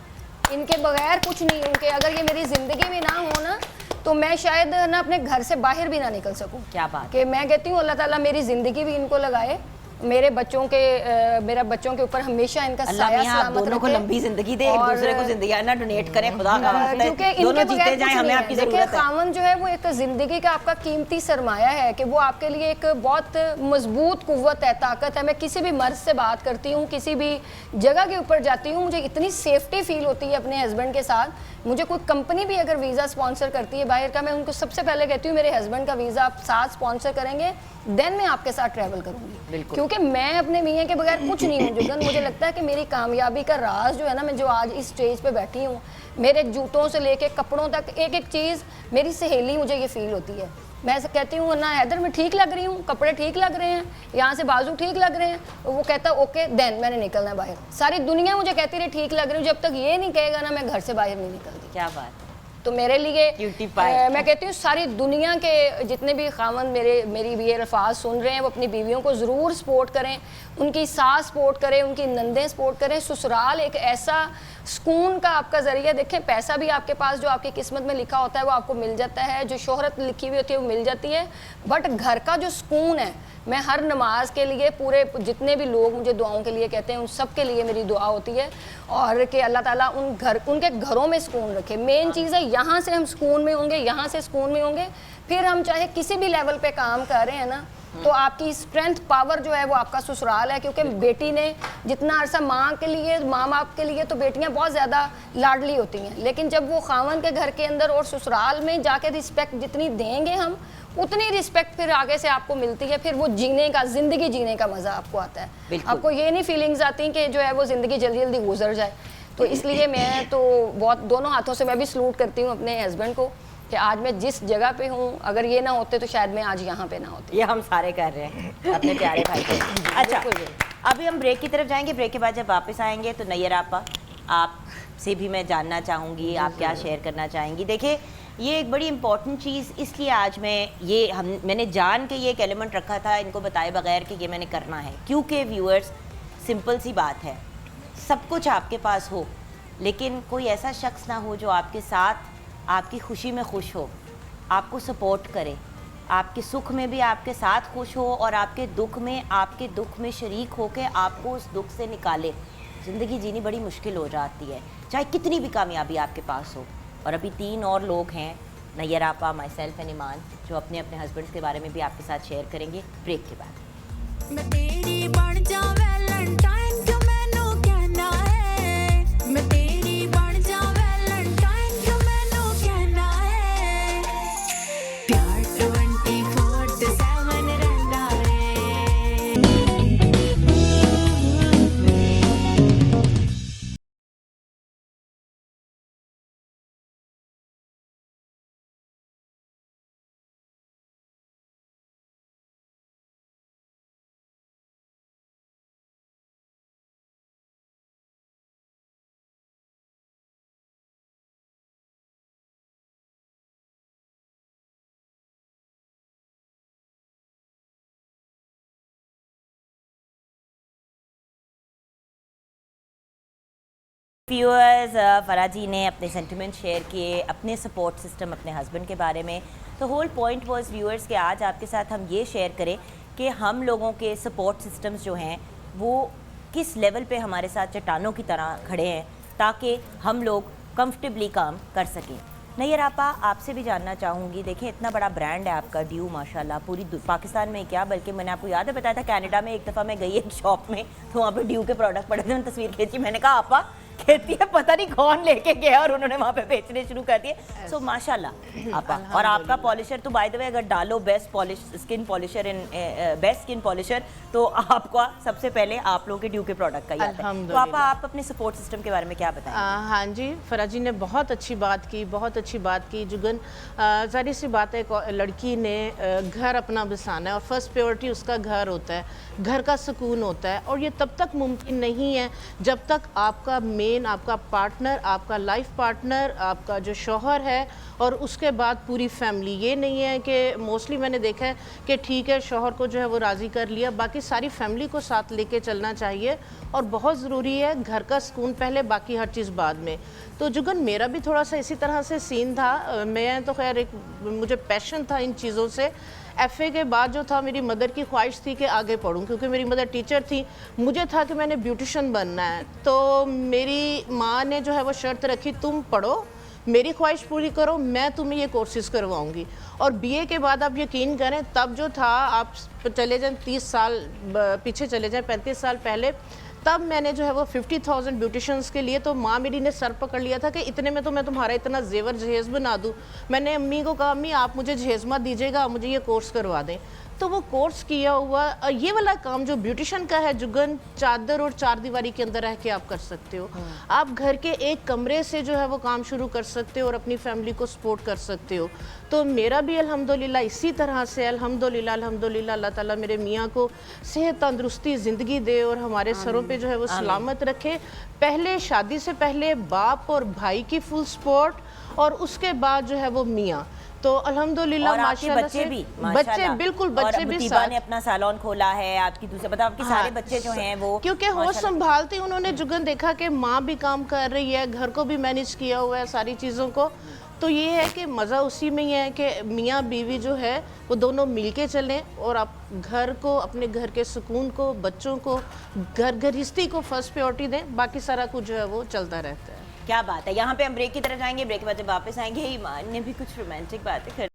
इनके बगैर कुछ नहीं हूँ। कि अगर ये मेरी ज़िंदगी में ना हो ना, तो मैं शायद ना अपने घर से बाहर भी ना निकल सकूं। क्या बात कि मैं कहती हूँ अल्लाह ताला मेरी ज़िंदगी भी इनको लगाए, मेरे बच्चों के ऊपर हमेशा इनका साया सलामत दोनों को लंबी जिंदगी दे, एक दूसरे को जिंदगी ना डोनेट करें, खुदा का वास्ता है, दोनों जीते जाएं, हमें आपकी जरूरत है। खामन जो है वो एक जिंदगी का आपका कीमती सरमाया है, कि वो आपके लिए एक बहुत मजबूत कुव्वत है, ताकत है। मैं किसी भी मर्द से बात करती हूँ, किसी भी जगह के ऊपर जाती हूँ, मुझे इतनी सेफ्टी फील होती है अपने हस्बैंड के साथ। मुझे कोई कंपनी भी अगर वीज़ा स्पॉन्सर करती है बाहर का, मैं उनको सबसे पहले कहती हूँ मेरे हस्बैंड का वीज़ा आप साथ स्पॉन्सर करेंगे, देन मैं आपके साथ ट्रैवल करूँगी, क्योंकि मैं अपने मियाँ के बगैर कुछ नहीं हूँ जुगन। मुझे लगता है कि मेरी कामयाबी का राज जो है ना, मैं जो आज इस स्टेज पे बैठी हूँ, मेरे जूतों से लेके कपड़ों तक एक एक चीज़ मेरी सहेली, मुझे ये फील होती है। मैं ऐसे कहती हूँ ना हैदर मैं ठीक लग रही हूँ, कपड़े ठीक लग रहे हैं, यहाँ से बाजू ठीक लग रहे हैं, वो कहता ओके देन मैंने निकलना है बाहर। सारी दुनिया मुझे कहती रही ठीक लग रही हूँ, जब तक ये नहीं कहेगा ना मैं घर से बाहर नहीं निकलती। क्या बात। तो मेरे लिए मैं कहती हूँ सारी दुनिया के जितने भी खामन मेरी भी अल्फाज सुन रहे हैं, वो अपनी बीवियों को ज़रूर सपोर्ट करें, उनकी सास सपोर्ट करें, उनकी नंदें सपोर्ट करें। ससुराल एक ऐसा सुकून का आपका ज़रिया, देखें पैसा भी आपके पास जो आपकी किस्मत में लिखा होता है वो आपको मिल जाता है, जो शोहरत लिखी हुई होती है वो मिल जाती है, बट घर का जो सुकून है, मैं हर नमाज के लिए पूरे जितने भी लोग मुझे दुआओं के लिए कहते हैं, उन सब के लिए मेरी दुआ होती है, और कि अल्लाह ताला उनके घरों में सुकून रखे। मेन चीज़ है यहाँ से हम सुकून में होंगे, यहाँ से सुकून में होंगे, फिर हम चाहे किसी भी लेवल पे काम कर रहे हैं ना, तो आपकी स्ट्रेंथ पावर जो है वो आपका ससुराल है। क्योंकि बेटी ने जितना अरसा माँ के लिए, माँ बाप के लिए तो बेटियाँ बहुत ज़्यादा लाडली होती हैं, लेकिन जब वो खावन के घर के अंदर और ससुराल में जाके रिस्पेक्ट जितनी देंगे हम, उतनी रिस्पेक्ट फिर आगे से आपको मिलती है, फिर वो ज़िंदगी जीने का मज़ा आपको आता है। आपको ये नहीं फीलिंग्स आती कि जो है वो ज़िंदगी जल्दी जल्दी गुजर जाए। तो इसलिए मैं तो बहुत दोनों हाथों से मैं भी सलूट करती हूँ अपने हस्बैंड को कि आज मैं जिस जगह पे हूँ, अगर ये ना होते तो शायद मैं आज यहाँ पे ना होती। ये हम सारे कर रहे हैं अपने प्यारे भाई को। अच्छा, अभी हम ब्रेक की तरफ जाएंगे। ब्रेक के बाद जब वापस आएंगे तो नैयर आपा, आपसे भी मैं जानना चाहूँगी आप क्या शेयर करना चाहेंगी। देखिए, ये एक बड़ी इंपॉर्टेंट चीज़ इसलिए आज मैंने जान के ये एक एलिमेंट रखा था इनको बताए बगैर कि ये मैंने करना है, क्योंकि व्यूअर्स सिंपल सी बात है, सब कुछ आपके पास हो लेकिन कोई ऐसा शख्स ना हो जो आपके साथ आपकी खुशी में खुश हो, आपको सपोर्ट करे, आपके सुख में भी आपके साथ खुश हो और आपके दुख में शरीक हो के आपको उस दुख से निकाले। ज़िंदगी जीनी बड़ी मुश्किल हो जाती है, चाहे कितनी भी कामयाबी आपके पास हो। और अभी 3 और लोग हैं नैयर आपा, माई सेल्फ एंड ईमान, जो अपने अपने हस्बैंड के बारे में भी आपके साथ शेयर करेंगे ब्रेक के बाद। मैं तेरी बन जा वैलेंटाइन क्यों मैनू कहना है, मैं तेरी बन जा वैलेंटाइन क्यों मैनू कहना है, प्यार 24/7 रहना है। व्यूअर्स, फराह जी ने अपने सेंटिमेंट शेयर किए, अपने सपोर्ट सिस्टम, अपने हस्बैंड के बारे में। तो होल पॉइंट वाज व्यूअर्स कि आज आपके साथ हम ये शेयर करें कि हम लोगों के सपोर्ट सिस्टम्स जो हैं वो किस लेवल पे हमारे साथ चट्टानों की तरह खड़े हैं ताकि हम लोग कंफर्टेबली काम कर सकें। नैयर आपा, आपसे भी जानना चाहूँगी, देखें इतना बड़ा ब्रांड है आपका ड्यू, माशाल्लाह पूरी पाकिस्तान में क्या, बल्कि मैंने आपको याद है बताया था कनाडा में एक दफ़ा मैं गई एक शॉप में तो वहाँ पे ड्यू के प्रोडक्ट पड़े थे, मैंने तस्वीर खींची, मैंने कहा आपा कहती है पता नहीं कौन लेके गया और उन्होंने वहाँ पे बेचने शुरू कर दिए। सो माशाल्लाह आपा, और आपका पॉलिशर तो बाय द वे अगर डालो best polish skin polisher in best skin polisher तो आपका सबसे पहले आप लोगों के ड्यू के प्रोडक्ट का ही आता है। तो आपा, आप अपने सपोर्ट सिस्टम के बारे में क्या बताएं? हाँ जी, फराह जी ने बहुत अच्छी बात की, बहुत अच्छी बात की जुगन। ज़ाहिर सी बात है, लड़की ने घर अपना बसाना है और फर्स्ट प्रायोरिटी उसका घर होता है, घर का सुकून होता है, और ये तब तक मुमकिन नहीं है जब तक आपका मेन, आपका पार्टनर, आपका लाइफ पार्टनर, आपका जो शौहर है और उसके बाद पूरी फैमिली। ये नहीं है कि मोस्टली मैंने देखा है कि ठीक है शौहर को जो है वो राज़ी कर लिया, बाकी सारी फैमिली को साथ लेके चलना चाहिए और बहुत ज़रूरी है घर का सुकून पहले, बाकी हर चीज़ बाद में। तो जुगन, मेरा भी थोड़ा सा इसी तरह से सीन था। मैं तो खैर एक मुझे पैशन था इन चीज़ों से। FA के बाद जो था मेरी मदर की ख्वाहिश थी कि आगे पढ़ूं, क्योंकि मेरी मदर टीचर थी, मुझे था कि मैंने ब्यूटिशन बनना है। तो मेरी माँ ने जो है वो शर्त रखी, तुम पढ़ो, मेरी ख्वाहिश पूरी करो, मैं तुम्हें ये कोर्सेज़ करवाऊंगी। और BA के बाद आप यकीन करें, तब जो था, आप चले जाएं 30 साल पीछे चले जाएं, 35 साल पहले, तब मैंने जो है वो 50,000 ब्यूटिशंस के लिए, तो माँ मेरी ने सर पकड़ लिया था कि इतने में तो मैं तुम्हारा इतना जेवर जहेज़ बना दूँ। मैंने अम्मी को कहा, अम्मी आप मुझे जहेज़ मत दीजिएगा, आप मुझे ये कोर्स करवा दें। तो वो कोर्स किया हुआ, ये वाला काम जो ब्यूटिशन का है जुगन, चादर और चार दीवारी के अंदर रह के आप कर सकते हो। आप घर के एक कमरे से जो है वो काम शुरू कर सकते हो और अपनी फैमिली को सपोर्ट कर सकते हो। तो मेरा भी अल्हम्दुलिल्लाह इसी तरह से अल्हम्दुलिल्लाह अल्हम्दुलिल्लाह अल्लाह ताला मेरे मियाँ को सेहत तंदुरुस्ती ज़िंदगी दे और हमारे सरों पे जो है वो सलामत रखे। पहले शादी से पहले बाप और भाई की फुल सपोर्ट और उसके बाद जो है वो मियाँ। तो अल्हम्दुलिल्लाह माशाल्लाह बच्चे भी, बच्चे बिल्कुल, बच्चे भी साथ। ने अपना सैलून खोला है, आपकी दूसरे मतलब आपके सारे बच्चे जो हैं वो, क्योंकि होश संभालते उन्होंने जुगन देखा कि माँ भी काम कर रही है, घर को भी मैनेज किया हुआ है सारी चीज़ों को। तो ये है कि मज़ा उसी में ही है कि मियाँ बीवी जो है वो दोनों मिलके चलें और आप घर को, अपने घर के सुकून को, बच्चों को, गृहस्थी को फर्स्ट प्रायोरिटी दें, बाकी सारा कुछ जो है वो चलता रहता है। क्या बात है। यहाँ पे हम ब्रेक की तरफ जाएंगे, ब्रेक के बाद जब वापस आएंगे ईमान ने भी कुछ रोमांटिक बातें कर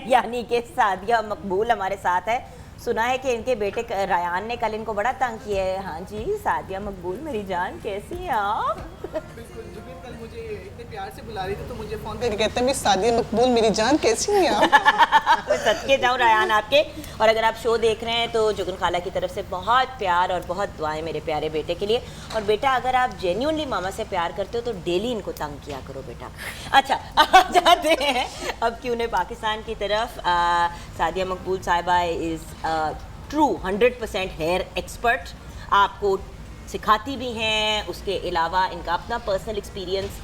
यानी कि सादिया मकबूल हमारे साथ है। सुना है कि इनके बेटे रायान ने कल इनको बड़ा तंग किया है। हाँ जी, सादिया मकबूल मेरी जान, कैसी हैं आप? बिल्कुल, जुबिन कल मुझे इतने प्यार से बुला रही थी तो मुझे फोन करके कहते हैं मिस सादिया मकबूल मेरी जान कैसी हैं आप? मैं सदके जाऊँ रायान आपके। और अगर आप शो देख रहे हैं तो जुगन खाला की तरफ से बहुत प्यार और बहुत दुआएं मेरे प्यारे बेटे के लिए। और बेटा अगर आप जेन्युइनली मामा से प्यार करते हो तो डेली इनको तंग किया करो बेटा। अच्छा आ जाते हैं अब क्यों ने पाकिस्तान की तरफ। सादिया मकबूल साहिबा इज़ ट्रू 100% हेयर एक्सपर्ट, आपको सिखाती भी हैं। उसके अलावा इनका अपना पर्सनल एक्सपीरियंस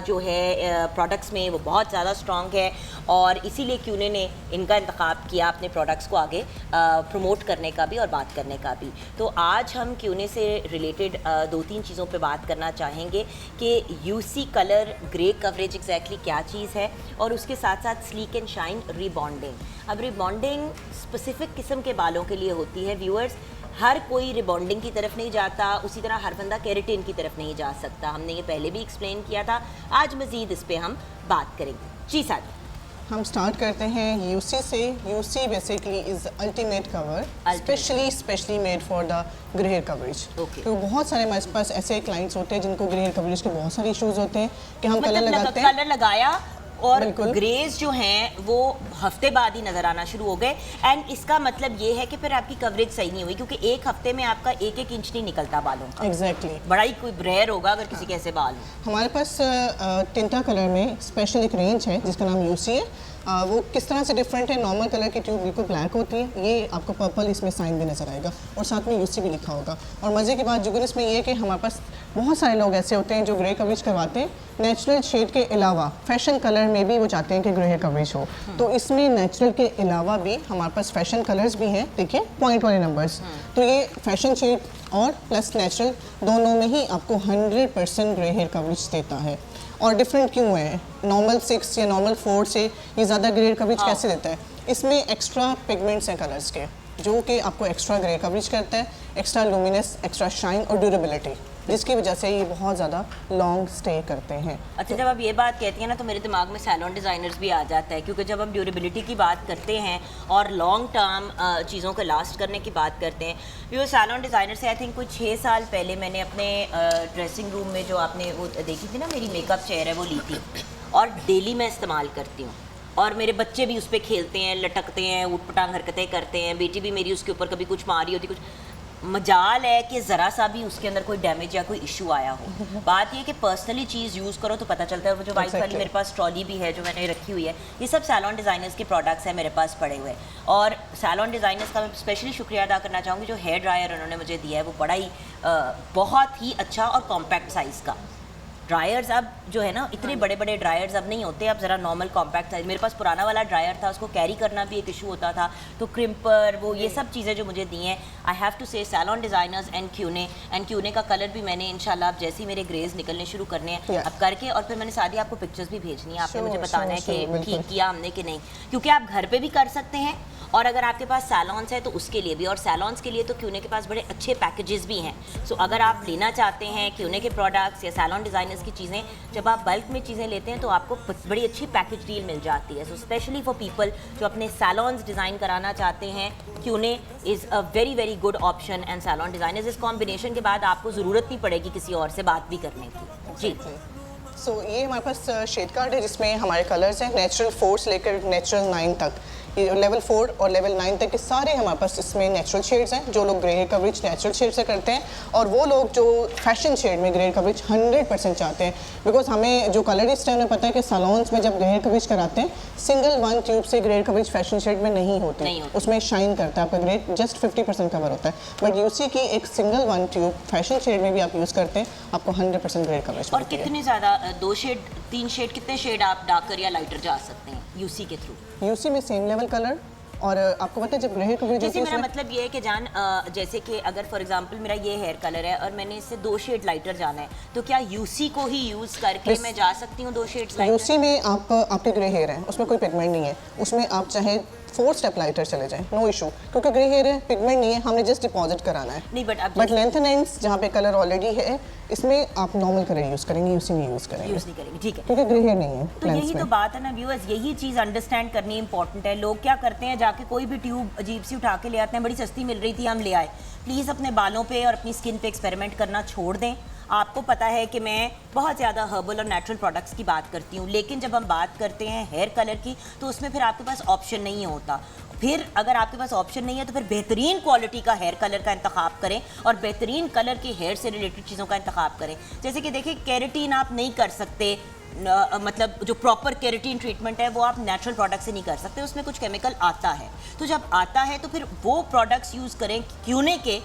जो है प्रोडक्ट्स में वो बहुत ज़्यादा स्ट्रॉन्ग है और इसीलिए क्यूने ने इनका इंतखाब किया अपने प्रोडक्ट्स को आगे प्रमोट करने का भी और बात करने का भी। तो आज हम क्यूने से रिलेटेड 2-3 चीज़ों पे बात करना चाहेंगे कि UC colour grey coverage exactly क्या चीज़ है और उसके साथ साथ स्लीक एंड शाइन रिबॉन्डिंग। अब रिबॉन्डिंग स्पेसिफिक किस्म के बालों के लिए होती है व्यूअर्स, हर कोई रिबॉन्डिंग की तरफ नहीं जाता, उसी तरह हर बंदा केराटिन की तरफ नहीं जा सकता। हमने ये पहले भी एक्सप्लेन किया था, आज मज़ीद इस पे हम बात करेंगे। जी साथ हम स्टार्ट करते हैं यूसी से। UC basically is ultimate cover, specially made for the grey hair coverage. तो बहुत सारे हमारे पास ऐसे क्लाइंट्स होते हैं जिनको ग्रे हेयर कवरेज के बहुत सारे इश्यूज होते हैं कि हम कलर लगाते हैं, कलर लगाया और ग्रेज जो हैं वो हफ्ते बाद ही नज़र आना शुरू हो गए। एंड इसका मतलब ये है कि फिर आपकी कवरेज सही नहीं हुई क्योंकि एक हफ्ते में आपका 1-1 इंच नहीं निकलता बालों का। एग्जैक्टली बड़ा ही कोई रेयर होगा अगर किसी के ऐसे बाल हो। हमारे पास टिंटा कलर में स्पेशल एक रेंज है जिसका नाम यूसी है। वो किस तरह से डिफरेंट है, नॉर्मल कलर की ट्यूब बिल्कुल ब्लैक होती है, ये आपको पर्पल इसमें साइन भी नज़र आएगा और साथ में यूसी भी लिखा होगा। और मज़े की बात जुगन इसमें ये है कि हमारे पास बहुत सारे लोग ऐसे होते हैं जो ग्रे कवरेज करवाते हैं नेचुरल शेड के अलावा, फैशन कलर में भी वो चाहते हैं कि ग्रे हेयर कवरेज हो। तो इसमें नेचुरल के अलावा भी हमारे पास फैशन कलर्स भी हैं, देखिए पॉइंट वाले नंबर्स। तो ये फैशन शेड और प्लस नेचुरल दोनों में ही आपको 100% ग्रे हेयर कवरेज देता है। और डिफरेंट क्यों है, नॉर्मल 6 या नॉर्मल 4 से ये ज़्यादा ग्रे कवरेज कैसे देता है? इसमें एक्स्ट्रा पिगमेंट्स हैं कलर्स के जो कि आपको एक्स्ट्रा ग्रे कवरेज करता है, एक्स्ट्रा लुमिनस, एक्स्ट्रा शाइन और ड्यूरेबिलिटी, जिसकी वजह से ये बहुत ज़्यादा लॉन्ग स्टे करते हैं। अच्छा, जब आप ये बात कहती हैं ना तो मेरे दिमाग में सैलून डिज़ाइनर्स भी आ जाता है क्योंकि जब हम ड्यूरेबिलिटी की बात करते हैं और लॉन्ग टर्म चीज़ों को लास्ट करने की बात करते हैं, वो सैलून डिज़ाइनर से आई थिंक कुछ 6 साल पहले मैंने अपने ड्रेसिंग रूम में जो आपने वो देखी थी ना मेरी मेकअप चेयर है वो ली थी और डेली मैं इस्तेमाल करती हूँ और मेरे बच्चे भी उस पर खेलते हैं, लटकते हैं, ऊट पटांग हरकतें करते हैं, बेटी भी मेरी उसके ऊपर कभी कुछ मारी होती, कुछ मजाल है कि ज़रा सा भी उसके अंदर कोई डैमेज या कोई इशू आया हो। बात ये कि पर्सनली चीज़ यूज़ करो तो पता चलता है। वो जो वाइट वाली मेरे पास ट्रॉली भी है जो मैंने रखी हुई है, ये सब सैलून डिज़ाइनर्स के प्रोडक्ट्स हैं मेरे पास पड़े हुए। और सैलून डिज़ाइनर्स का मैं स्पेशली शुक्रिया अदा करना चाहूँगी, जो हेयर ड्रायर उन्होंने मुझे दिया है वो बड़ा ही बहुत ही अच्छा और कॉम्पैक्ट साइज़ का। ड्रायर्स अब जो है ना इतने बड़े बड़े ड्रायर्स अब नहीं होते, अब ज़रा नॉर्मल कॉम्पैक्ट साइज। मेरे पास पुराना वाला ड्रायर था, उसको कैरी करना भी एक इशू होता था, तो क्रिम्पर वो ये सब चीज़ें जो मुझे दी हैं, आई हैव टू से सैलून डिज़ाइनर्स एंड क्यूने का कलर भी मैंने इंशाल्लाह अब जैसे ही मेरे ग्रेज निकलने शुरू करने हैं अब करके, और फिर मैंने सादी आपको पिक्चर्स भी भेजनी है, आपने मुझे बताना है कि ठीक किया हमने कि नहीं, क्योंकि आप घर पर भी कर सकते हैं और अगर आपके पास सैलॉन्स है तो उसके लिए भी, और सैलॉन्स के लिए तो क्यूने के पास बड़े अच्छे पैकेजेस भी हैं। सो अगर आप लेना चाहते हैं क्यूने के प्रोडक्ट्स या सैलॉन डिज़ाइनर्स की चीज़ें, जब आप बल्क में चीज़ें लेते हैं तो आपको बड़ी अच्छी पैकेज डील मिल जाती है। सो स्पेशली फॉर पीपल जो अपने सैलॉन्स डिज़ाइन कराना चाहते हैं, क्यूने is a very very good option and salon designers. इस कॉम्बिनेशन के बाद आपको ज़रूरत नहीं पड़ेगी किसी और से बात भी करने की। जी सो ये हमारे पास शेड कार्ड है जिसमें हमारे कलर्स हैं नेचुरल 4 से लेकर नेचुरल 9 तक। ये लेवल 4 और लेवल 9 तक के सारे हमारे पास इसमें नेचुरल शेड्स हैं। जो लोग grey hair coverage natural shade से करते हैं और वो लोग जो फैशन शेड में ग्रे हेयर कवरेज 100% चाहते हैं, बिकॉज हमें जो कलरिस्ट है उन्हें पता है कि सैलून्स में जब ग्रे हेयर कवरेज कराते हैं सिंगल 1 ट्यूब से grey hair coverage fashion shade में नहीं होती, उसमें शाइन करता है, आपका ग्रे जस्ट 50% कवर होता है। बट यूसी की एक सिंगल 1 ट्यूब फैशन शेड में भी आप यूज़ करते हैं, आपको 100% ग्रे हेयर कवरेज। और कितने ज़्यादा 2 शेड 3 शेड कितने शेड आप डार्कर या लाइटर जा सकते हैं यूसी के थ्रू? यूसी में सेम लेवल कलर, और आपको पता है जब ग्रे हेयर कवरेज जैसे मेरा मतलब ये है कि जान जैसे कि अगर फॉर एग्जांपल मेरा ये हेयर कलर है और मैंने इससे 2 शेड लाइटर जाना है, तो क्या यूसी को ही यूज़ करके मैं जा सकती हूँ 2 शेड्स लाइटर? यूसी में आपके ग्रे हेयर है, उसमें कोई पिगमेंट नहीं है, उसमें आप चाहे 4 स्टेप लाइटर चले जाएं, नो इशू, क्योंकि ग्रे हेयर है, पिगमेंट नहीं है, हमने जस्ट डिपॉजिट कराना है। नहीं बट लेंथ एंड एंड्स जहाँ पे कलर ऑलरेडी है, इसमें आप नॉर्मल कलर यूज़ करेंगे, यूसी नहीं यूज़ करेंगे, ठीक है, क्योंकि ग्रे हेयर नहीं है। तो यही तो बात है ना व्यूअर्स, यही चीज़ अंडरस्टैंड करनी इंपॉर्टेंट है। लोग क्या करते हैं, जाके कोई भी ट्यूब अजीब सी उठा के ले आते हैं, बड़ी सस्ती मिल रही थी हम ले आए। प्लीज़ अपने बालों पे और अपनी स्किन पे एक्सपेरिमेंट करना छोड़ दें, आपको पता है कि मैं बहुत ज़्यादा हर्बल और नेचुरल प्रोडक्ट्स की बात करती हूँ, लेकिन जब हम बात करते हैं हेयर कलर की तो उसमें फिर आपके पास ऑप्शन नहीं होता। फिर अगर आपके पास ऑप्शन नहीं है तो फिर बेहतरीन क्वालिटी का हेयर कलर का इंतखाब करें और बेहतरीन कलर की हेयर से रिलेटेड चीज़ों का इंतखाब करें। जैसे कि देखिए, केराटिन आप नहीं कर सकते, मतलब जो प्रॉपर केराटिन ट्रीटमेंट है वो आप नेचुरल प्रोडक्ट से नहीं कर सकते, उसमें कुछ केमिकल आता है। तो जब आता है तो फिर वो प्रोडक्ट्स यूज़ करें क्यूने के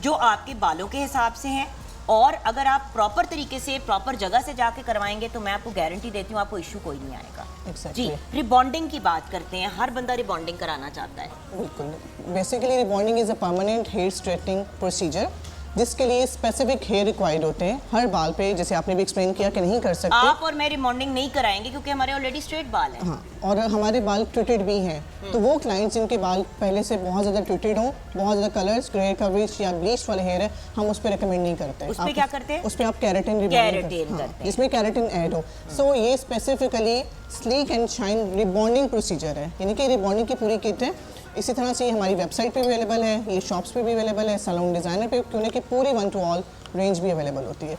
जो आपके बालों के हिसाब से हैं, और अगर आप प्रॉपर तरीके से प्रॉपर जगह से जाके करवाएंगे तो मैं आपको गारंटी देती हूँ आपको इशू कोई नहीं आएगा। Exactly. जी, रिबॉन्डिंग की बात करते हैं। हर बंदा रिबॉन्डिंग कराना चाहता है। बिल्कुल, basically rebonding is a permanent hair straightening procedure जिसके लिए स्पेसिफिक हेयर रिक्वायर्ड होते हैं हर बाल पे, जैसे आपने भी एक्सप्लेन किया कि नहीं कर सकते आप और मैं रिबॉन्डिंग नहीं कराएंगे क्योंकि हमारे ऑलरेडी स्ट्रेट बाल हैं। हाँ, और हमारे बाल ट्विटेड भी हैं, तो वो क्लाइंट्स जिनके बाल पहले से बहुत ज़्यादा ट्विटेड हों, बहुत ज़्यादा कलर्स, ग्रे कवरेज या ब्लीच वाले हेयर है, हम उस पर रिकमेंड नहीं करते। उस पे क्या करते हैं? उस पर आप कैरेटिन केराटिन करते हैं, जिसमें कैरेटिन ऐड हो। सो ये specifically sleek and shine rebonding procedure है, यानी कि रिबॉन्डिंग की पूरी किट है। इसी तरह से हमारी वेबसाइट पे भी अवेलेबल है, ये शॉप्स पे भी अवेलेबल है, सैलून डिज़ाइनर पे क्योंकि की पूरी 1 to ऑल रेंज भी अवेलेबल होती है।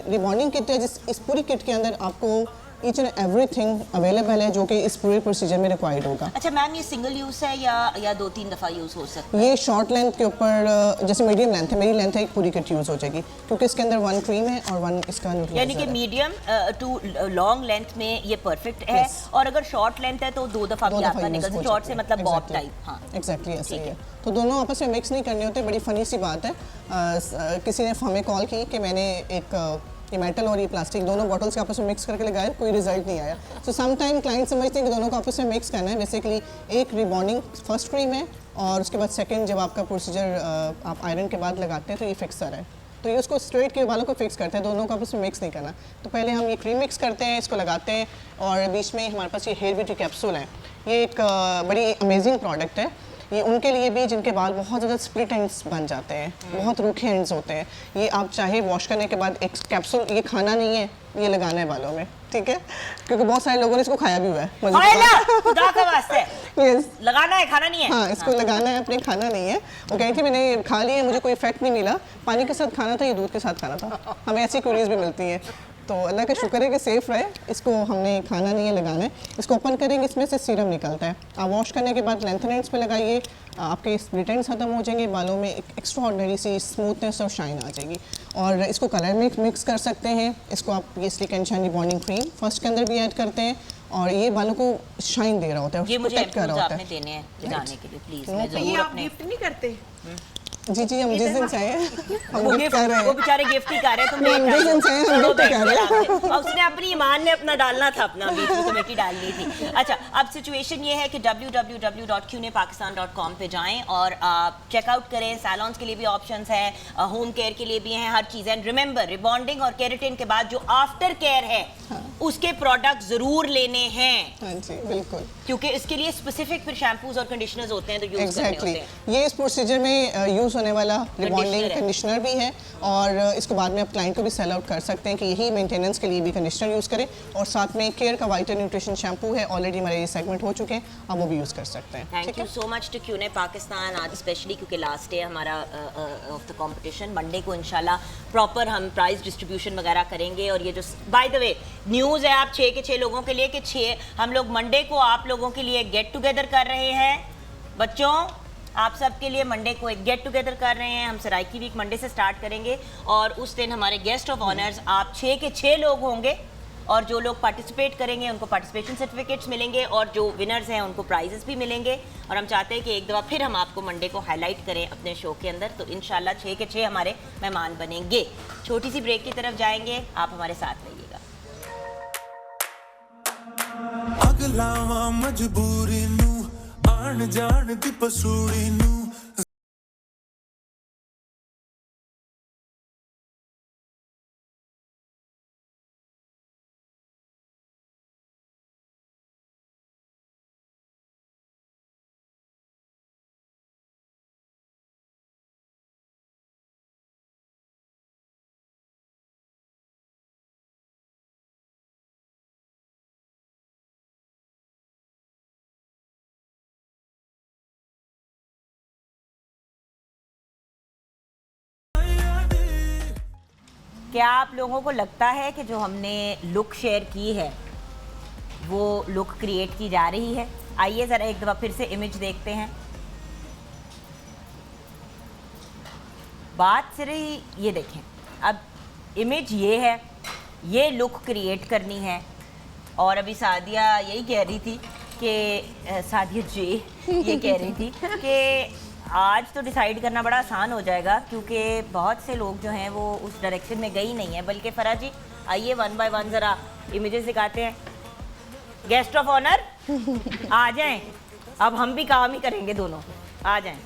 रिबॉन्डिंग किट है, इस पूरी किट के अंदर आपको ईच एंड एवरीथिंग अवेलेबल है जो कि इस पूरे प्रोसीजर में रिक्वायर्ड होगा। अच्छा मैम, ये सिंगल यूज़ है या 2-3 दफ़ा यूज़ हो सकता है? ये शॉर्ट लेंथ के ऊपर, जैसे मीडियम लेंथ है, मेरी लेंथ है, एक पूरी किट यूज़ हो जाएगी क्योंकि इसके अंदर 1 क्रीम है और 1 इसका न्यूट्रलाइजर यानी कि है। मीडियम टू लॉन्ग लेंथ में ये परफेक्ट है। और अगर शॉर्ट लेंथ है तो 2 दफ़ा भी आपका निकल सकता है। शॉर्ट से मतलब बॉब टाइप। हाँ, एग्जैक्टली ऐसे ही है। तो दोनों आपस में मिक्स नहीं करने होते। बड़ी फनी सी बात है, किसी ने हमें कॉल की कि मैंने एक ये मेटल और ये प्लास्टिक दोनों बॉटल्स के आपस में मिक्स करके लगाए, कोई रिजल्ट नहीं आया। सो सम टाइम क्लाइंट समझते हैं कि दोनों को आपस में मिक्स करना है। बेसिकली एक रिबॉन्डिंग फर्स्ट क्रीम है और उसके बाद सेकंड जब आपका प्रोसीजर आप आयरन के बाद लगाते हैं तो ये फिक्सर है, तो ये उसको स्ट्रेट के बालों को फिक्स करते हैं, दोनों को आपस में मिक्स नहीं करना। तो पहले हम ये क्रीम मिक्स करते हैं, इसको लगाते हैं और बीच में हमारे पास ये हेयर ब्यूटी कैप्सूल है। ये एक बड़ी अमेजिंग प्रोडक्ट है। ये उनके लिए भी जिनके बाल बहुत ज़्यादा स्प्लिट एंड्स बन जाते हैं, बहुत रूखे एंड्स होते हैं। ये आप चाहे वॉश करने के बाद एक कैप्सूल, ये खाना नहीं है, ये लगाना है बालों में, ठीक है? क्योंकि बहुत सारे लोगों ने इसको खाया भी हुआ है। खुदा का वास्ते यस, लगाना है, खाना नहीं है। हाँ, इसको लगाना है, अपने खाना नहीं है। वो कही थी मैंने खा लिया, मुझे कोई इफेक्ट नहीं मिला, पानी के साथ खाना था, ये दूध के साथ खाना था। हमें ऐसी क्वेरीज भी मिलती हैं, तो अल्लाह का शुक्र है कि सेफ़ रहे। इसको हमने खाना नहीं है, लगाना है। इसको ओपन करेंगे, इसमें से सीरम निकलता है। आप वॉश करने के बाद लेंथ एंड्स पे लगाइए, आपके स्प्लिट एंड्स खत्म हो जाएंगे, बालों में एक एक्स्ट्राऑर्डिनरी सी स्मूथनेस और शाइन आ जाएगी। और इसको कलर में मिक्स कर सकते हैं। इसको आप ये slick and shine rebonding cream first के अंदर भी ऐड करते हैं और ये बालों को शाइन दे रहा होता है, ये मुझे प्रोटेक्ट कर रहा होता आपने देने हैं लगाने के लिए, प्लीज। मैं तो ये जरूर आप अपने गिफ्ट नहीं करते? जी जी, हम जिस दिन चाहे हम वो गिफ्ट गिफ्ट, कर रहे वो हैं। बेचारे गिफ्ट ही कर रहे हैं, तुम हम जिस दिन चाहे हम गिफ्ट कर रहे हैं। और उसने अपनी ईमान ने अपना डालना था, अपना बीच में कमेटी डालनी थी। अच्छा, अब सिचुएशन ये है कि www.qnepakistan.com पे जाएं और आप चेकआउट करें। सैलॉन्स के लिए भी ऑप्शंस हैं, होम केयर के लिए भी हैं, हर चीज़ है। रिमेंबर, रिबॉन्डिंग और केराटिन के बाद जो आफ्टर केयर है उसके प्रोडक्ट जरूर लेने हैं। हाँ जी, बिल्कुल, क्योंकि इसके लिए स्पेसिफिक फिर शैम्पूज और कंडीशनर्स होते हैं तो यूज करने एग्जैक्टली होते हैं। ये इस प्रोसीजर में यूज़ होने वाला रिबॉन्डिंग है। कंडीशनर भी है और इसको बाद में आप क्लाइंट को भी सेल आउट कर सकते हैं कि यही मेंटेनेंस के लिए भी कंडीशनर यूज़ करें। और साथ में केयर का वाइटल न्यूट्रिशन शैम्पू है, ऑलरेडी हमारे ये सेगमेंट हो चुके हैं, आप वो भी यूज़ कर सकते हैं। Thank you so much to क्यूने पाकिस्तान। आज स्पेशली क्योंकि लास्ट डे हमारा ऑफ द कंपटीशन, मंडे को इंशाल्लाह प्रॉपर हम प्राइस डिस्ट्रीब्यूशन वगैरह करेंगे। और ये जो बाय द वे न्यूज़ है आप 6 के 6 लोगों के लिए कि 6 हम लोग मंडे को आप लोगों के लिए गेट टुगेदर कर रहे हैं। बच्चों, आप सबके लिए मंडे को एक गेट टुगेदर कर रहे हैं। हम सराइकी वीक मंडे से स्टार्ट करेंगे और उस दिन हमारे गेस्ट ऑफ ऑनर्स आप 6 के 6 लोग होंगे और जो लोग पार्टिसिपेट करेंगे उनको पार्टिसिपेशन सर्टिफिकेट्स मिलेंगे और जो विनर्स हैं उनको प्राइजेस भी मिलेंगे। और हम चाहते हैं कि एक दफ़ा फिर हम आपको मंडे को हाईलाइट करें अपने शो के अंदर, तो इंशाल्लाह 6 के 6 हमारे मेहमान बनेंगे। छोटी सी ब्रेक की तरफ जाएंगे, आप हमारे साथ रहिएगा। ਅਗਲਾਵਾਂ ਮਜਬੂਰੀ ਨੂੰ ਆਣ ਜਾਣ ਦੀ ਪਸੂੜੀ ਨੂੰ क्या आप लोगों को लगता है कि जो हमने लुक शेयर की है वो लुक क्रिएट की जा रही है? आइए ज़रा एक दफ़ा फिर से इमेज देखते हैं। बात सिर्फ ये देखें, अब इमेज ये है, ये लुक क्रिएट करनी है। और अभी सादिया यही कह रही थी कि सादिया जी ये कह रही थी कि आज तो डिसाइड करना बड़ा आसान हो जाएगा क्योंकि बहुत से लोग जो हैं वो उस डायरेक्शन में गई नहीं है। बल्कि फरा जी आइए 1 बाय 1 ज़रा इमेजेस दिखाते हैं। गेस्ट ऑफ ऑनर आ जाएं, अब हम भी काम ही करेंगे दोनों, आ जाएं।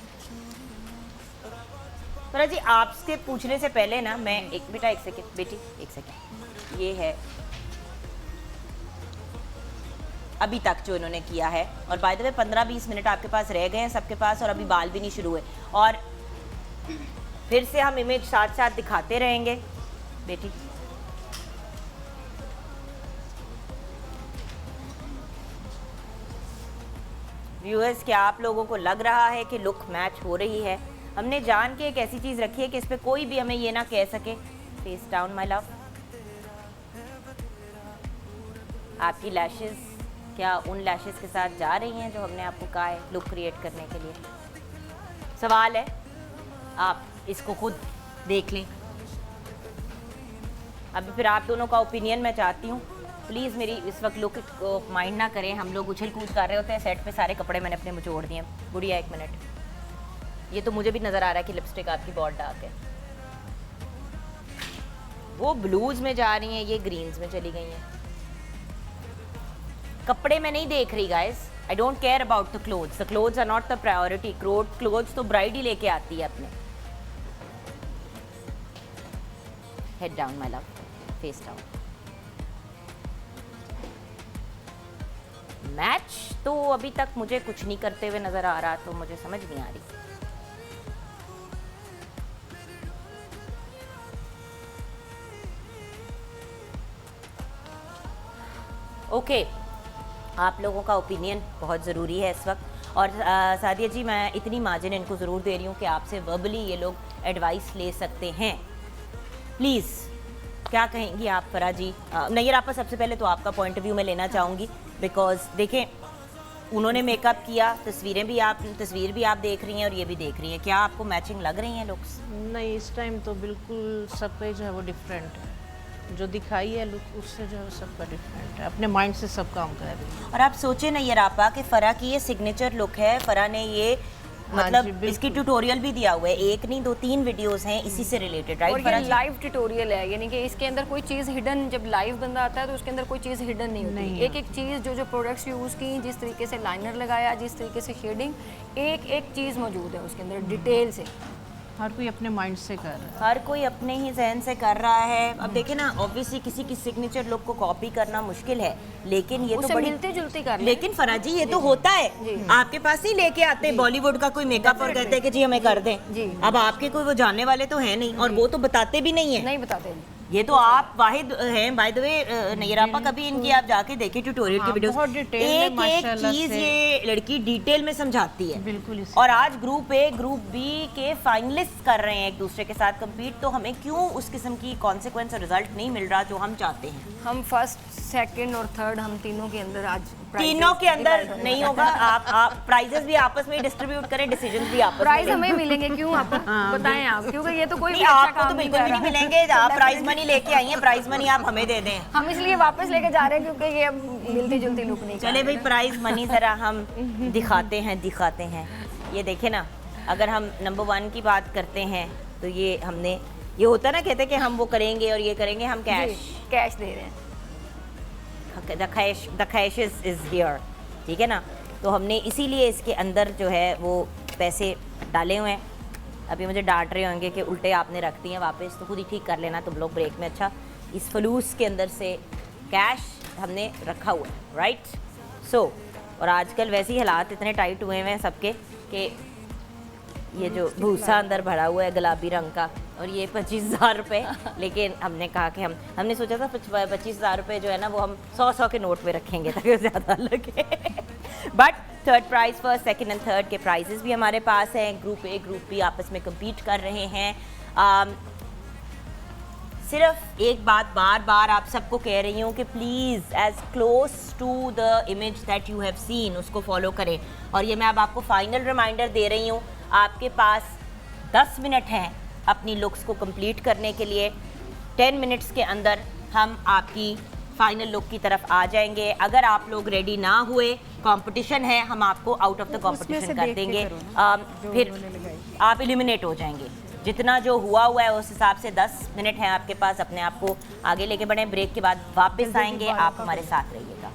फरा जी आपसे पूछने से पहले ना मैं एक सेकंड बेटी, एक सेकंड, ये है अभी तक जो इन्होंने किया है। और बाय द वे 15-20 मिनट आपके पास रह गए हैं सबके पास और अभी बाल भी नहीं शुरू हुए। और फिर से हम इमेज साथ साथ दिखाते रहेंगे बेटी। व्यूअर्स, क्या आप लोगों को लग रहा है कि लुक मैच हो रही है? हमने जान के एक ऐसी चीज़ रखी है कि इस पर कोई भी हमें ये ना कह सके फेस डाउन माय लव। आपकी लैशेस क्या उन लैशेस के साथ जा रही हैं जो हमने आपको कहा है लुक क्रिएट करने के लिए? सवाल है, आप इसको खुद देख लें। अभी फिर आप दोनों का ओपिनियन मैं चाहती हूँ। प्लीज़ मेरी इस वक्त लुक को माइंड ना करें, हम लोग उछल कूद कर रहे होते हैं सेट पे, सारे कपड़े मैंने अपने मुझोड़ दिए। गुड़िया 1 मिनट, ये तो मुझे भी नज़र आ रहा है कि लिपस्टिक आपकी बहुत डार्क है। वो ब्लूज में जा रही हैं, ये ग्रीन्स में चली गई हैं। कपड़े में नहीं देख रही guys, I don't care about the clothes are not the priority. Clothes तो ब्राइड ही लेके आती है अपने। Head down my love, face down. Match तो अभी तक मुझे कुछ नहीं करते हुए नजर आ रहा, तो मुझे समझ नहीं आ रही। ओके, आप लोगों का ओपिनियन बहुत ज़रूरी है इस वक्त। और सादिया जी मैं इतनी मार्जिन इनको ज़रूर दे रही हूँ कि आपसे वर्बली ये लोग एडवाइस ले सकते हैं। प्लीज़ क्या कहेंगी आप फरा जी? नैयर आपका सबसे पहले तो आपका पॉइंट ऑफ व्यू मैं लेना चाहूँगी, बिकॉज देखें उन्होंने मेकअप किया, तस्वीर भी आप देख रही हैं और ये भी देख रही हैं, क्या आपको मैचिंग लग रही हैं लुक्स? नहीं, इस टाइम तो बिल्कुल सब पे जो है वो डिफरेंट है। जो दिखाई है लुक उससे जो है सबका डिफरेंट है, अपने माइंड से सब काम कर रही है। और आप सोचे नैयर आपा कि फरा की ये सिग्नेचर लुक है, फरा ने ये मतलब इसकी ट्यूटोरियल भी दिया हुआ है, 1 नहीं 2-3 वीडियोस हैं इसी से रिलेटेड, राइट? और ये लाइव ट्यूटोरियल है, यानी कि इसके अंदर कोई चीज़ हिडन, जब लाइव बंदा आता है तो उसके अंदर कोई चीज़ हिडन नहीं होती। एक एक चीज़ जो प्रोडक्ट्स यूज़ की, जिस तरीके से लाइनर लगाया, जिस तरीके से शेडिंग, एक एक चीज़ मौजूद है उसके अंदर डिटेल से। हर कोई अपने माइंड से कर रहा है, हर कोई अपने ही जहन से कर रहा है। अब देखे ना, ऑब्वियसली किसी की सिग्नेचर लुक को कॉपी करना मुश्किल है, लेकिन ये तो बड़ी मिलते जुलते कर। लेकिन फरा जी ये तो होता है, आपके पास ही लेके आते हैं बॉलीवुड का कोई मेकअप और कहते हैं कि जी हमें कर दें। अब आपके कोई वो जानने वाले तो है नहीं, और वो तो बताते भी नहीं है, नहीं बताते। ये तो आप वाहिद हैं। बाय द वे नैयर आपा कभी इनकी आप जाके देखिए ट्यूटोरियल की वीडियोस, बहुत डिटेल में एक एक माशाल्लाह चीज से। ये लड़की डिटेल में समझाती है। बिल्कुल। और आज ग्रुप ए ग्रुप बी के फाइनलिस्ट कर रहे हैं एक दूसरे के साथ कम्पीट, तो हमें क्यों उस किस्म की कॉन्सिक्वेंस और रिजल्ट नहीं मिल रहा जो हम चाहते हैं? हम फर्स्ट, सेकंड और थर्ड, हम तीनों के अंदर आज तीनों के अंदर नहीं होगा। आप प्राइजेस भी आपस में डिस्ट्रीब्यूट करें, डिसीजंस भी आपस में। प्राइज हमें मिलेंगे क्यों? आप बताएं आप, क्योंकि ये तो कोई नहीं, आपको तो बिल्कुल भी नहीं मिलेंगे। आप प्राइज मनी लेके आई हैं, प्राइज मनी आप हमें दे दें। हम इसलिए वापस लेके जा रहे हैं क्योंकि ये मिलती जुलती लुक नहीं। चले भाई, प्राइज मनी जरा हम दिखाते हैं। ये देखें ना, अगर हम नंबर 1 की बात करते हैं तो ये हमने, ये होता ना, कहते हैं कि हम वो करेंगे और ये करेंगे, हम कैश दे रहे हैं। द कैश इज हियर, ठीक है ना? तो हमने इसीलिए इसके अंदर जो है वो पैसे डाले हुए हैं। अभी मुझे डांट रहे होंगे कि उल्टे आपने रख दी हैं वापस, तो खुद ही ठीक कर लेना तुम लोग ब्रेक में। अच्छा, इस फलूस के अंदर से कैश हमने रखा हुआ है, राइट? सो और आजकल वैसे ही हालात इतने टाइट हुए हैं सबके कि ये जो भूसा अंदर भरा हुआ है गुलाबी रंग का, और ये 25,000 रुपये। लेकिन हमने कहा कि हमने सोचा था 25,000 रुपये जो है ना वो हम 100 के नोट में रखेंगे ताकि ज़्यादा लगे। But third prize, first, second and third के प्राइजेस भी हमारे पास हैं। ग्रुप ए ग्रुप बी आपस में कम्पीट कर रहे हैं। सिर्फ एक बात बार बार आप सबको कह रही हूँ कि please as close to the image that you have seen उसको फॉलो करें। और ये मैं अब आपको फाइनल रिमाइंडर दे रही हूँ, आपके पास 10 मिनट हैं अपनी लुक्स को कंप्लीट करने के लिए। 10 मिनट्स के अंदर हम आपकी फाइनल लुक की तरफ आ जाएंगे। अगर आप लोग रेडी ना हुए, कंपटीशन है, हम आपको आउट ऑफ द कंपटीशन कर देंगे, फिर आप एलिमिनेट हो जाएंगे। जितना जो हुआ है उस हिसाब से 10 मिनट हैं आपके पास, अपने आप को आगे लेके बढ़े। ब्रेक के बाद वापस आएंगे, आप हमारे साथ रहिएगा।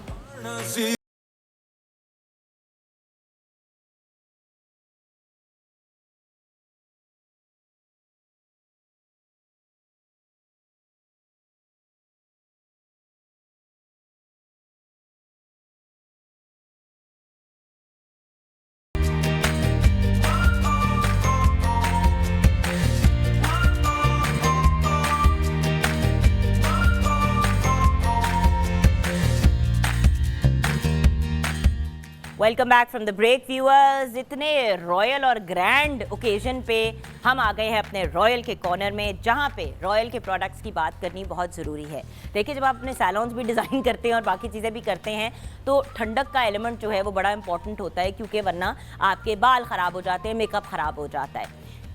Welcome back from the break viewers. इतने रॉयल और ग्रैंड ओकेजन पे हम आ गए हैं अपने रॉयल के कॉर्नर में, जहाँ पे रॉयल के प्रोडक्ट्स की बात करनी बहुत ज़रूरी है। देखिए, जब आप अपने सैलून्स भी डिज़ाइन करते हैं और बाकी चीज़ें भी करते हैं तो ठंडक का एलिमेंट जो है वो बड़ा इंपॉर्टेंट होता है, क्योंकि वरना आपके बाल ख़राब हो जाते हैं, मेकअप ख़राब हो जाता है।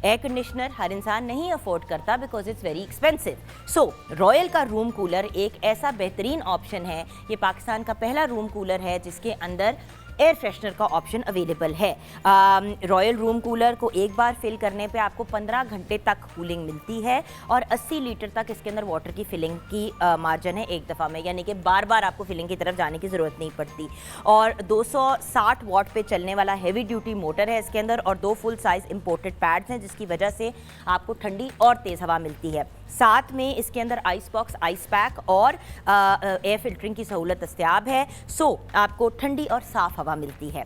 एयर कंडीशनर हर इंसान नहीं अफोर्ड करता because it's very expensive. So royal का रूम कूलर एक ऐसा बेहतरीन ऑप्शन है। ये पाकिस्तान का पहला रूम कूलर है जिसके अंदर एयर फ्रेशनर का ऑप्शन अवेलेबल है। रॉयल रूम कूलर को एक बार फिल करने पे आपको 15 घंटे तक कूलिंग मिलती है और 80 लीटर तक इसके अंदर वाटर की फिलिंग की मार्जिन है एक दफ़ा में, यानी कि बार बार आपको फिलिंग की तरफ जाने की ज़रूरत नहीं पड़ती। और 260 वॉट पे चलने वाला हैवी ड्यूटी मोटर है इसके अंदर, और 2 फुल साइज़ इंपोर्टेड पैड्स हैं जिसकी वजह से आपको ठंडी और तेज़ हवा मिलती है। साथ में इसके अंदर आइस बॉक्स, आइस पैक और एयर फिल्टरिंग की सहूलत दस्तयाब है। सो आपको ठंडी और साफ़ हवा मिलती है।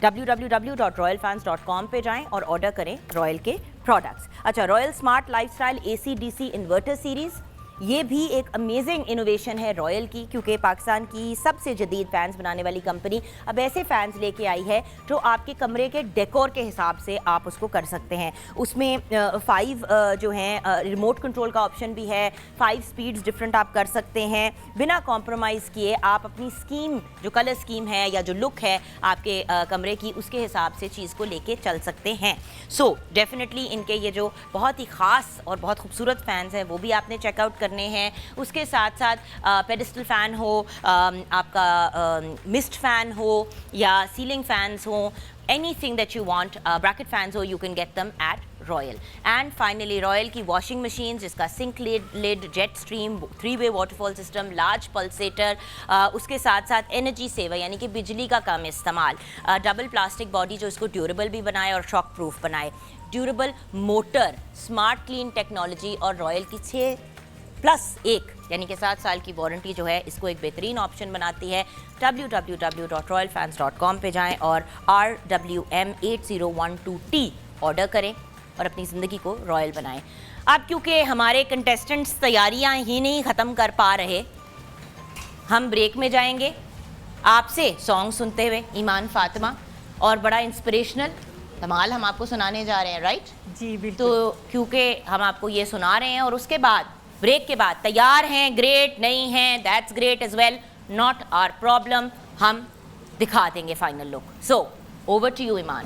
www.royalfans.com पे जाएं और ऑर्डर करें रॉयल के प्रोडक्ट्स। अच्छा, royal smart lifestyle AC DC inverter series, ये भी एक अमेजिंग इनोवेशन है रॉयल की, क्योंकि पाकिस्तान की सबसे जदीद फ़ैन्स बनाने वाली कंपनी अब ऐसे फ़ैन्स लेके आई है जो आपके कमरे के डेकोर के हिसाब से आप उसको कर सकते हैं। उसमें 5 जो हैं रिमोट कंट्रोल का ऑप्शन भी है, 5 स्पीड्स डिफरेंट आप कर सकते हैं। बिना कॉम्प्रोमाइज़ किए आप अपनी स्कीम, जो कलर स्कीम है या जो लुक है आपके कमरे की, उसके हिसाब से चीज़ को लेके चल सकते हैं। सो डेफिनेटली इनके ये जो बहुत ही ख़ास और बहुत खूबसूरत फ़ैन्स हैं वो भी आपने चेकआउट करने हैं। उसके साथ साथ पेडिस्टल फ़ैन हो, आपका मिस्ट फ़ैन हो या सीलिंग फ़ैन्स हो, anything that you want, bracket fans हो, you can get them at Royal. And finally Royal की washing machines जिसका sink lid, jet stream, 3-way waterfall system, large pulsator, उसके साथ साथ energy saver यानी कि बिजली का कम इस्तेमाल, डबल प्लास्टिक बॉडी जो इसको ड्यूरेबल भी बनाए और शॉक प्रूफ बनाए, durable motor, smart clean technology और रॉयल की 6+1 यानी कि 7 साल की वारंटी जो है इसको एक बेहतरीन ऑप्शन बनाती है। www.royalfans.com पे जाएं और RWM8012T ऑर्डर करें और अपनी ज़िंदगी को रॉयल बनाएं। अब क्योंकि हमारे कंटेस्टेंट्स तैयारियां ही नहीं ख़त्म कर पा रहे, हम ब्रेक में जाएंगे आपसे सॉन्ग सुनते हुए, ईमान फातिमा, और बड़ा इंस्पिरेशनल धमाल हम आपको सुनाने जा रहे हैं, राइट जी बिल्कुल। तो क्योंकि हम आपको ये सुना रहे हैं और उसके बाद ब्रेक के बाद तैयार हैं, ग्रेट नहीं हैं, that's great as well, not our problem, हम दिखा देंगे final look. So over to you Iman.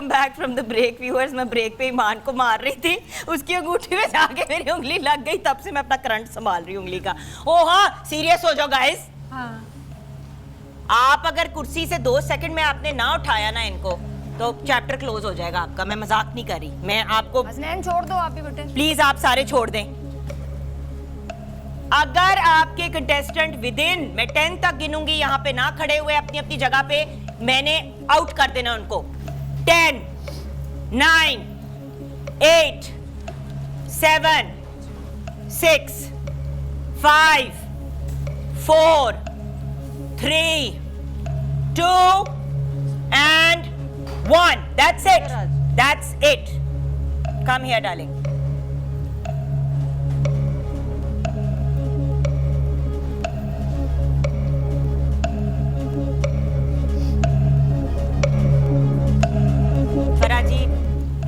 Welcome back from the break viewers. मैं ब्रेक पे ईमान को मार रही थी, उसकी अंगूठी में जाके मेरी उंगली लग गई, तब से मैं अपना करंट संभाल रही हूँ उंगली का। ओ हाँ, सीरियस हो जाओ गाइस। आप अगर कुर्सी से 2 सेकंड में आपने ना उठाया ना इनको, तो चैप्टर क्लोज हो जाएगा आपका। मैं मजाक नहीं कर रही, मैं आपको हसनैन छोड़ दो आप भी बेटे। प्लीज आप सारे छोड़ दें। अगर आपके कंटेस्टेंट विदिन, मैं 10 तक गिनूंगी, यहाँ पे ना खड़े हुए अपनी अपनी जगह पे, मैंने आउट कर देना उनको। 10, 9, 8, 7, 6, 5, 4, 3, 2 and 1. That's it. That's it. Come here, darling.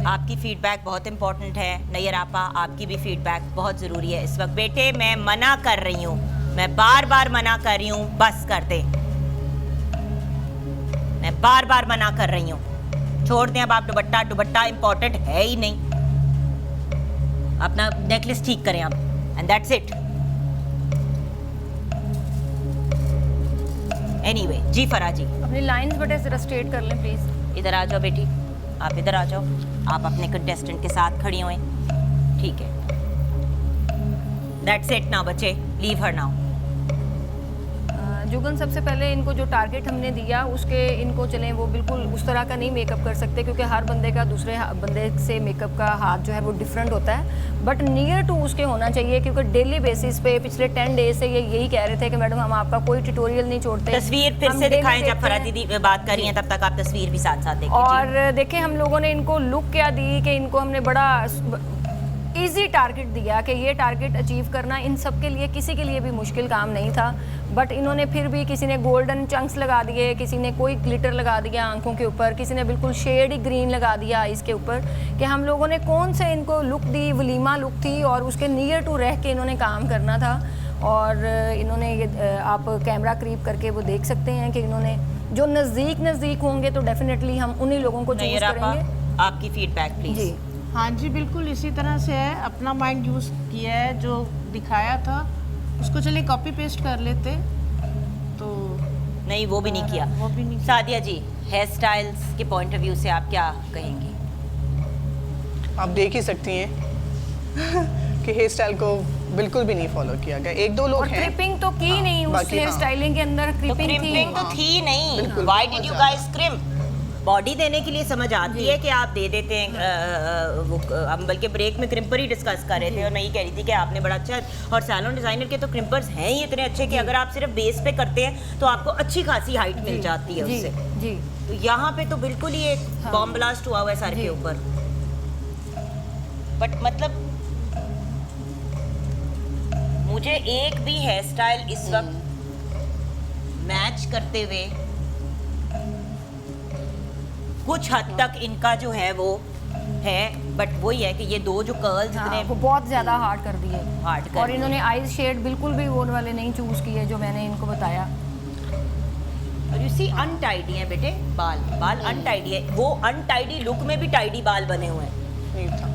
आपकी फीडबैक बहुत इंपॉर्टेंट है। नैयर आपा, आपकी भी फीडबैक बहुत ज़रूरी है इस वक्त। बेटे मैं मना कर रही हूँ, मैं बार बार मना कर रही हूँ, बस कर दे। मैं बार बार मना कर रही हूँ, छोड़ दें अब आप। दुपट्टा दुपट्टा इंपॉर्टेंट है ही नहीं, अपना नेकलेस ठीक करें आप, एंड दैट्स इट। एनीवे जी फरा जी, अपनी लाइंस बेटे जरा स्ट्रेट कर लें प्लीज। इधर आ जाओ बेटी, आप इधर आ जाओ, आप अपने कंटेस्टेंट के साथ खड़ी हुए, ठीक है। दैट्स इट नाउ बच्चे, लीव हर नाउ। जुगन सबसे पहले इनको जो टारगेट हमने दिया उसके इनको चलें वो बिल्कुल उस तरह का नहीं मेकअप कर सकते, क्योंकि हर बंदे का दूसरे बंदे से मेकअप का हाथ जो है वो डिफरेंट होता है, बट नियर टू उसके होना चाहिए। क्योंकि डेली बेसिस पे पिछले 10 डेज से ये यही कह रहे थे कि मैडम हम आपका कोई ट्यूटोरियल नहीं छोड़ते। तस्वीर फिर से दिखाएं, जब फरा दीदी बात कर रही हैं तब तक आप तस्वीर भी साथ साथ देखें। और देखें हम लोगों ने इनको लुक क्या दी कि इनको हमने बड़ा इजी टारगेट दिया कि ये टारगेट अचीव करना इन सब के लिए, किसी के लिए भी मुश्किल काम नहीं था, बट इन्होंने फिर भी, किसी ने गोल्डन चंक्स लगा दिए, किसी ने कोई ग्लिटर लगा दिया आंखों के ऊपर, किसी ने बिल्कुल शेड ही ग्रीन लगा दिया आइज़ के ऊपर, कि हम लोगों ने कौन से इनको लुक दी, वलीमा लुक थी, और उसके नियर टू रह के इन्होंने काम करना था। और इन्होंने ये आप कैमरा क्रीप करके वो देख सकते हैं कि इन्होंने जो नज़दीक होंगे तो डेफिनेटली हम उन्हीं लोगों को चूज़ करेंगे। आपकी फीडबैक प्लीज। जी हाँ जी, बिल्कुल इसी तरह से है, अपना माइंड यूज़ किया है, जो दिखाया था उसको चलिए कॉपी पेस्ट कर लेते, तो नहीं वो भी नहीं किया। वो भी नहीं। सादिया जी, हेयर स्टाइल्स के पॉइंट ऑफ व्यू से आप क्या कहेंगी? आप देख ही सकती हैं कि हेयर स्टाइल को बिल्कुल भी नहीं फॉलो किया गया। 1-2 लोग और हैं, क्रिपिंग तो की नहीं, उस बाकी हेयर हाँ। स्टाइलिंग के अंदर तो क्रिपिंग क्रिम्पिंग थी। तो थी नहीं। बिल्कुल, व्हाई बहुत डिड यू ज़्यादा। Guys crimp? बॉडी देने के लिए समझ आती है कि आप दे देते हैं। वो हम बल्कि ब्रेक में क्रिम्पर ही डिस्कस कर रहे थे, और मैं ये कह रही थी कि आपने बड़ा अच्छा, और सैलून डिजाइनर के तो क्रिम्पर्स हैं ही इतने अच्छे कि अगर आप सिर्फ बेस पे करते हैं तो आपको अच्छी खासी हाइट मिल जाती है जी उससे। जी तो यहाँ पे तो बिल्कुल ही एक बॉम्ब ब्लास्ट हुआ हुआ है सर के ऊपर। बट मतलब मुझे एक भी हेयर स्टाइल इस वक्त मैच करते हुए, कुछ हद तक इनका जो है वो है, बट वही है कि ये दो जो कर्ल्स हाँ, इतने वो बहुत ज़्यादा हार्ड कर दिए। हार्ड कर और इन्होंने आईज शेड बिल्कुल भी वो वाले नहीं चूज़ किए जो मैंने इनको बताया। और यू सी अनटाइडी है बेटे, बाल अनटाइडी है। वो अनटाइडी लुक में भी टाइडी बाल बने हुए हैं। नहीं था।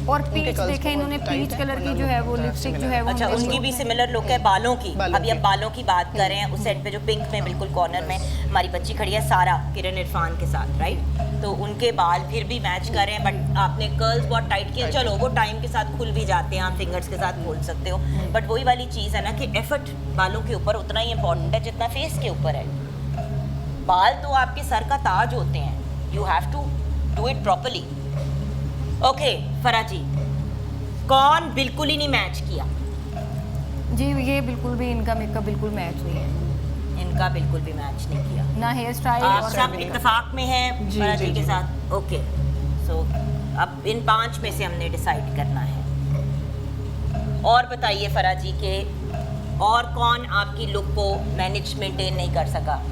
और उनके पीच curls देखें बहुत इन्होंने tight पीच है, कलर की वरना जो है वो look लिपस्टिक जो similar है वो अच्छा, हमने उसकी use भी की। सिमिलर लुक है बालों की। बालों अभी की। अब बालों की बात कर रहे हैं, उस साइड पे जो पिंक में बिल्कुल कॉर्नर में हमारी बच्ची खड़ी है सारा, किरण इरफान के साथ, राइट? तो उनके बाल फिर भी मैच कर रहे हैं, बट आपने कर्ल्स बहुत टाइट किए। चलो वो टाइम के साथ खुल भी जाते हैं, आप फिंगर्स के साथ खोल सकते हो, बट वही वाली चीज़ है ना कि एफर्ट बालों के ऊपर उतना ही इम्पोर्टेंट है जितना फेस के ऊपर है। बाल तो आपके सर का ताज होते हैं, you have to do it properly. Okay Farah ji, कौन बिल्कुल ही नहीं मैच किया? जी ये बिल्कुल भी इनका मेकअप बिल्कुल मैच नहीं है, इनका बिल्कुल भी मैच नहीं किया। ना हेयर स्टाइल आप और सब इत्तेफाक में हैं फरा जी के साथ? ओके, सो अब इन 5 में से हमने डिसाइड करना है। और बताइए फरा जी के और कौन आपकी लुक को मैनेज मेंटेन नहीं कर सका?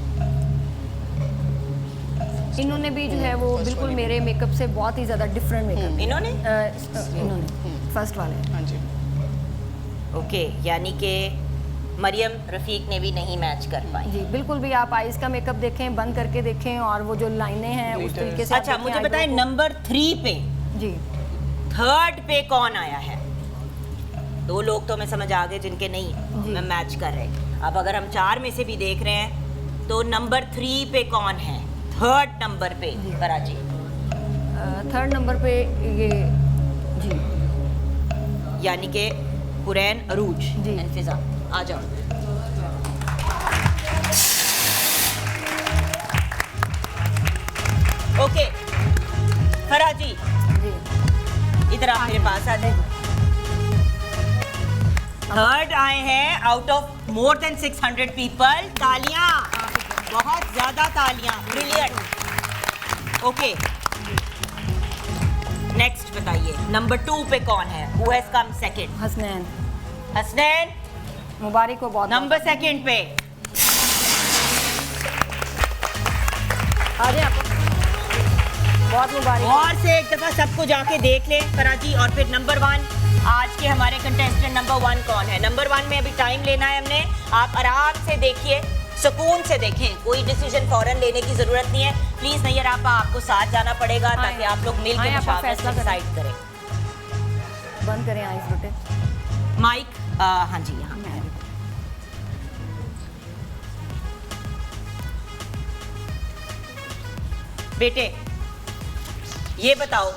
इन्होंने भी जो है वो बिल्कुल मेरे मेकअप से बहुत ही ज़्यादा डिफरेंट मेकअप। इन्होंने फर्स्ट वाले। हाँ जी। ओके, यानी कि मरियम रफीक ने भी नहीं मैच कर पाई। जी बिल्कुल भी, आप आइज का मेकअप देखें, बंद करके देखें और वो जो लाइनें हैं उस तरीके से। अच्छा मुझे बताएं नंबर 3 पे, जी 3rd पे कौन आया है? 2 लोग तो मैं समझ आ गए जिनके नहीं मैं मैच कर रहे। अब अगर हम 4 में से भी देख रहे हैं तो नंबर 3 पे कौन है? 3rd नंबर पे फराजी। 3rd नंबर पे ये जी यानी कि हुरैन अरूज जी। फिजा आ जाओ। ओके फराजी जी इधर आप मेरे पास आ जाए। 3rd आए हैं out of more than 600 people. तालियां, बहुत ज्यादा तालियां, ब्रिलियंट। ओके नेक्स्ट बताइए नंबर 2 पे कौन है? Who has come second? Hasnain. Hasnain मुबारक को बहुत नंबर 2 पे। आ जाए आप, बहुत मुबारक। और से एक दफा सबको जाके देख लें फराजी। और फिर नंबर 1 आज के हमारे कंटेस्टेंट नंबर 1 कौन है? नंबर 1 में अभी टाइम लेना है हमने। आप आराम से देखिए, सुकून से देखें, कोई डिसीजन फौरन लेने की जरूरत नहीं है। प्लीज नैयर आपको साथ जाना पड़ेगा ताकि आप लोग मिल के मुशावरत से डिसाइड करें। बंद करें आइज बेटे। माइक हाँ जी यहाँ पे है। बेटे ये बताओ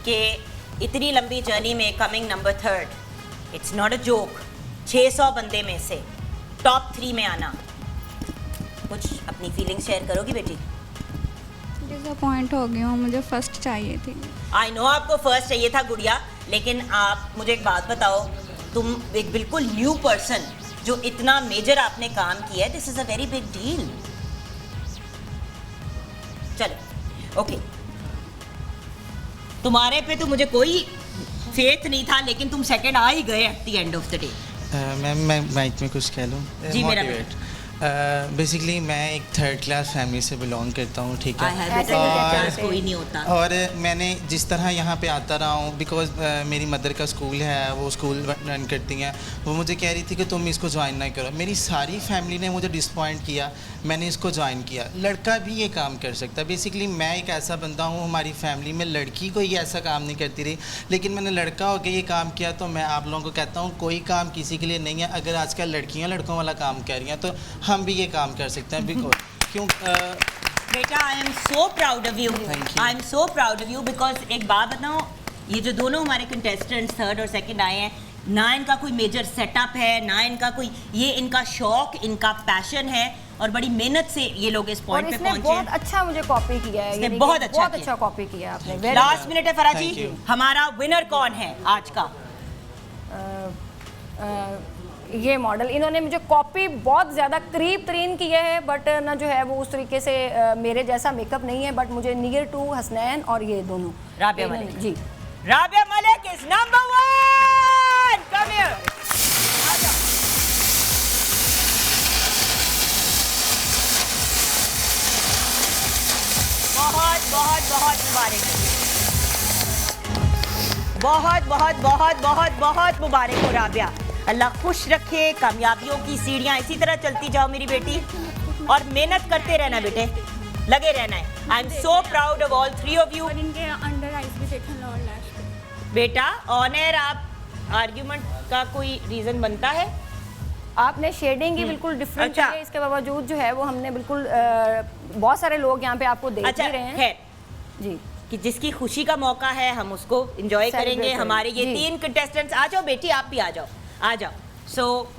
कि इतनी लंबी जर्नी में coming number 3rd, it's not a joke. 600 बंदे में से टॉप 3 में आना, कुछ अपनी फीलिंग शेयर करोगी बेटी? डिसअपॉइंट हो गई हूँ, मुझे फर्स्ट चाहिए थी। आई नो आपको फर्स्ट चाहिए था गुड़िया, लेकिन आप मुझे एक बात बताओ, तुम एक बिल्कुल न्यू पर्सन जो इतना मेजर आपने काम किया है, this is a very big deal. चलो ओके, तुम्हारे पे तो मुझे कोई फेथ नहीं था, लेकिन तुम सेकंड आ ही गए at the end of the day. Ma'am मैं माइक में कुछ कह लूँ? जी मेरा बेसिकली मैं एक 3rd क्लास फैमिली से बिलोंग करता हूँ, ठीक है। कोई नहीं होता। और मैंने जिस तरह यहाँ पे आता रहा हूँ, बिकॉज मेरी मदर का स्कूल है, वो स्कूल रन करती हैं, वो मुझे कह रही थी कि तुम इसको ज्वाइन ना करो। मेरी सारी फैमिली ने मुझे डिसपॉइंट किया, मैंने इसको ज्वाइन किया। लड़का भी ये काम कर सकता है। बेसिकली मैं एक ऐसा बंदा हूँ, हमारी फैमिली में लड़की कोई ऐसा काम नहीं करती रही, लेकिन मैंने लड़का होकर ये काम किया। तो मैं आप लोगों को कहता हूँ कोई काम किसी के लिए नहीं है। अगर आजकल लड़कियाँ लड़कों वाला काम कर रही हैं तो हम भी ये काम कर सकते हैं। क्यों बेटा, I am so proud of you, I am so proud of you. Because एक बात बताऊँ, ये जो दोनों हमारे कंटेस्टेंट्स 3rd और 2nd आए हैं, ना इनका कोई मेजर सेटअप है, ना इनका कोई, ये इनका शौक, इनका पैशन है, और बड़ी मेहनत से ये लोग इस पॉइंट पे पहुंचे। बहुत अच्छा मुझे कॉपी किया है, इसने बहुत अच्छा कॉपी किया आपने। लास्ट मिनट है फराजी, हमारा विनर कौन है आज का? ये मॉडल, इन्होंने मुझे कॉपी बहुत ज़्यादा करीब तरीन किया है, बट ना जो है वो उस तरीके से मेरे जैसा मेकअप नहीं है, बट मुझे नियर टू हसनैन और ये दोनों राबिया मलिक। जी Rabia Malik is number 1। Come here, आ जाओ। बहुत बहुत बहुत मुबारक, बहुत बहुत बहुत बहुत बहुत मुबारक हो राबिया। अल्लाह खुश रखे, कामयाबियों की सीढ़ियां इसी तरह चलती जाओ मेरी बेटी, और मेहनत करते रहना बेटे, लगे रहना है। I am so proud of all 3 of you. इनके अंडर आइज भी देखना और लैश। बेटा ऑन एयर आप आर्ग्यूमेंट का कोई रीजन बनता है? आपने शेडिंग ही बिल्कुल डिफरेंट अच्छा। है, इसके बावजूद जो है वो हमने बिल्कुल बहुत सारे लोग यहाँ पे आपको देख अच्छा ही रहे हैं। खैर, जी कि जिसकी खुशी का मौका है हम उसको एंजॉय करेंगे। Celebrate हमारे ये जी। 3 कंटेस्टेंट्स, आ जाओ बेटी, आप भी आ जाओ, आ जाओ। सो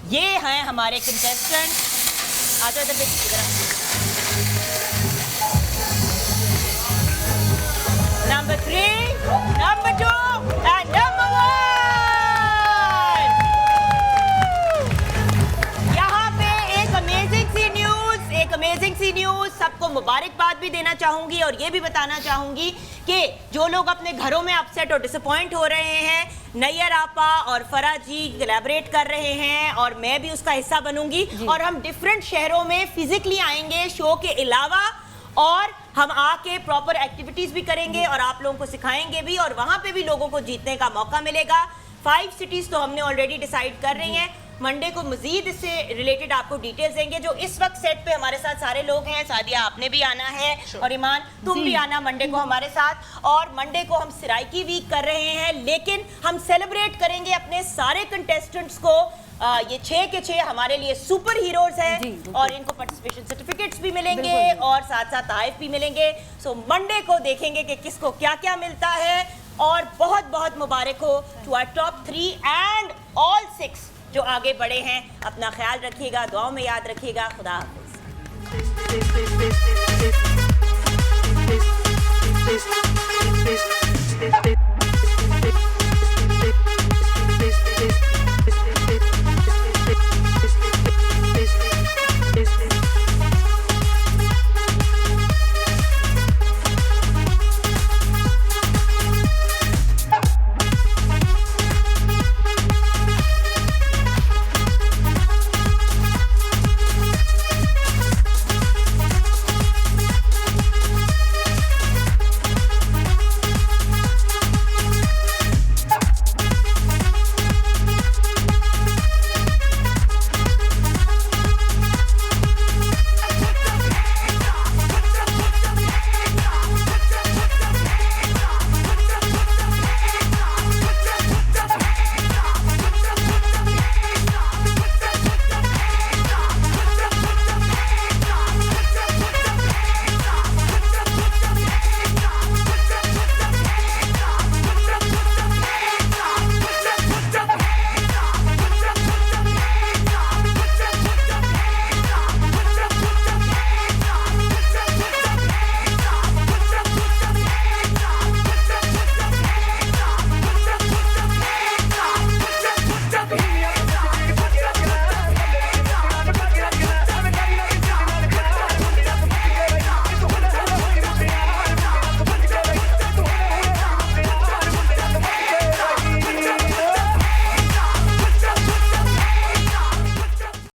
ये हैं हमारे कंटेस्टेंट, आ जाओ इधर बेटी, इधर नंबर 3, नंबर 2 एंड नंबर 1। यहाँ पे एक अमेजिंग सी न्यूज, सबको मुबारकबाद भी देना चाहूंगी और ये भी बताना चाहूंगी कि जो लोग अपने घरों में अपसेट और डिसअपॉइंट हो रहे हैं, नैयर आपा और फरा जी कोलैबोरेट कर रहे हैं और मैं भी उसका हिस्सा बनूंगी, और हम डिफरेंट शहरों में फिजिकली आएंगे शो के अलावा, और हम आके प्रॉपर एक्टिविटीज भी करेंगे और आप लोगों को सिखाएंगे भी, और वहां पे भी लोगों को जीतने का मौका मिलेगा। 5 सिटीज तो हमने ऑलरेडी डिसाइड कर रही हैं, मंडे को मजीद इससे रिलेटेड आपको डिटेल्स देंगे। जो इस वक्त सेट पे हमारे साथ सारे लोग हैं, सादिया आपने भी आना है और ईमान तुम भी आना मंडे को हमारे साथ। और मंडे को हम सिराइकी वीक कर रहे हैं, लेकिन हम सेलिब्रेट करेंगे अपने सारे कंटेस्टेंट्स को। ये 6 के 6 हमारे लिए सुपर हीरोज हैं और इनको पार्टिसिपेशन सर्टिफिकेट्स भी मिलेंगे और साथ साथ ताइफ भी मिलेंगे। सो मंडे को देखेंगे कि किसको क्या क्या मिलता है। और बहुत बहुत मुबारक हो to our top 3 and all 6 जो आगे बढ़े हैं। अपना ख्याल रखिएगा, दुआओं में याद रखिएगा। खुदा हाफ़िज़।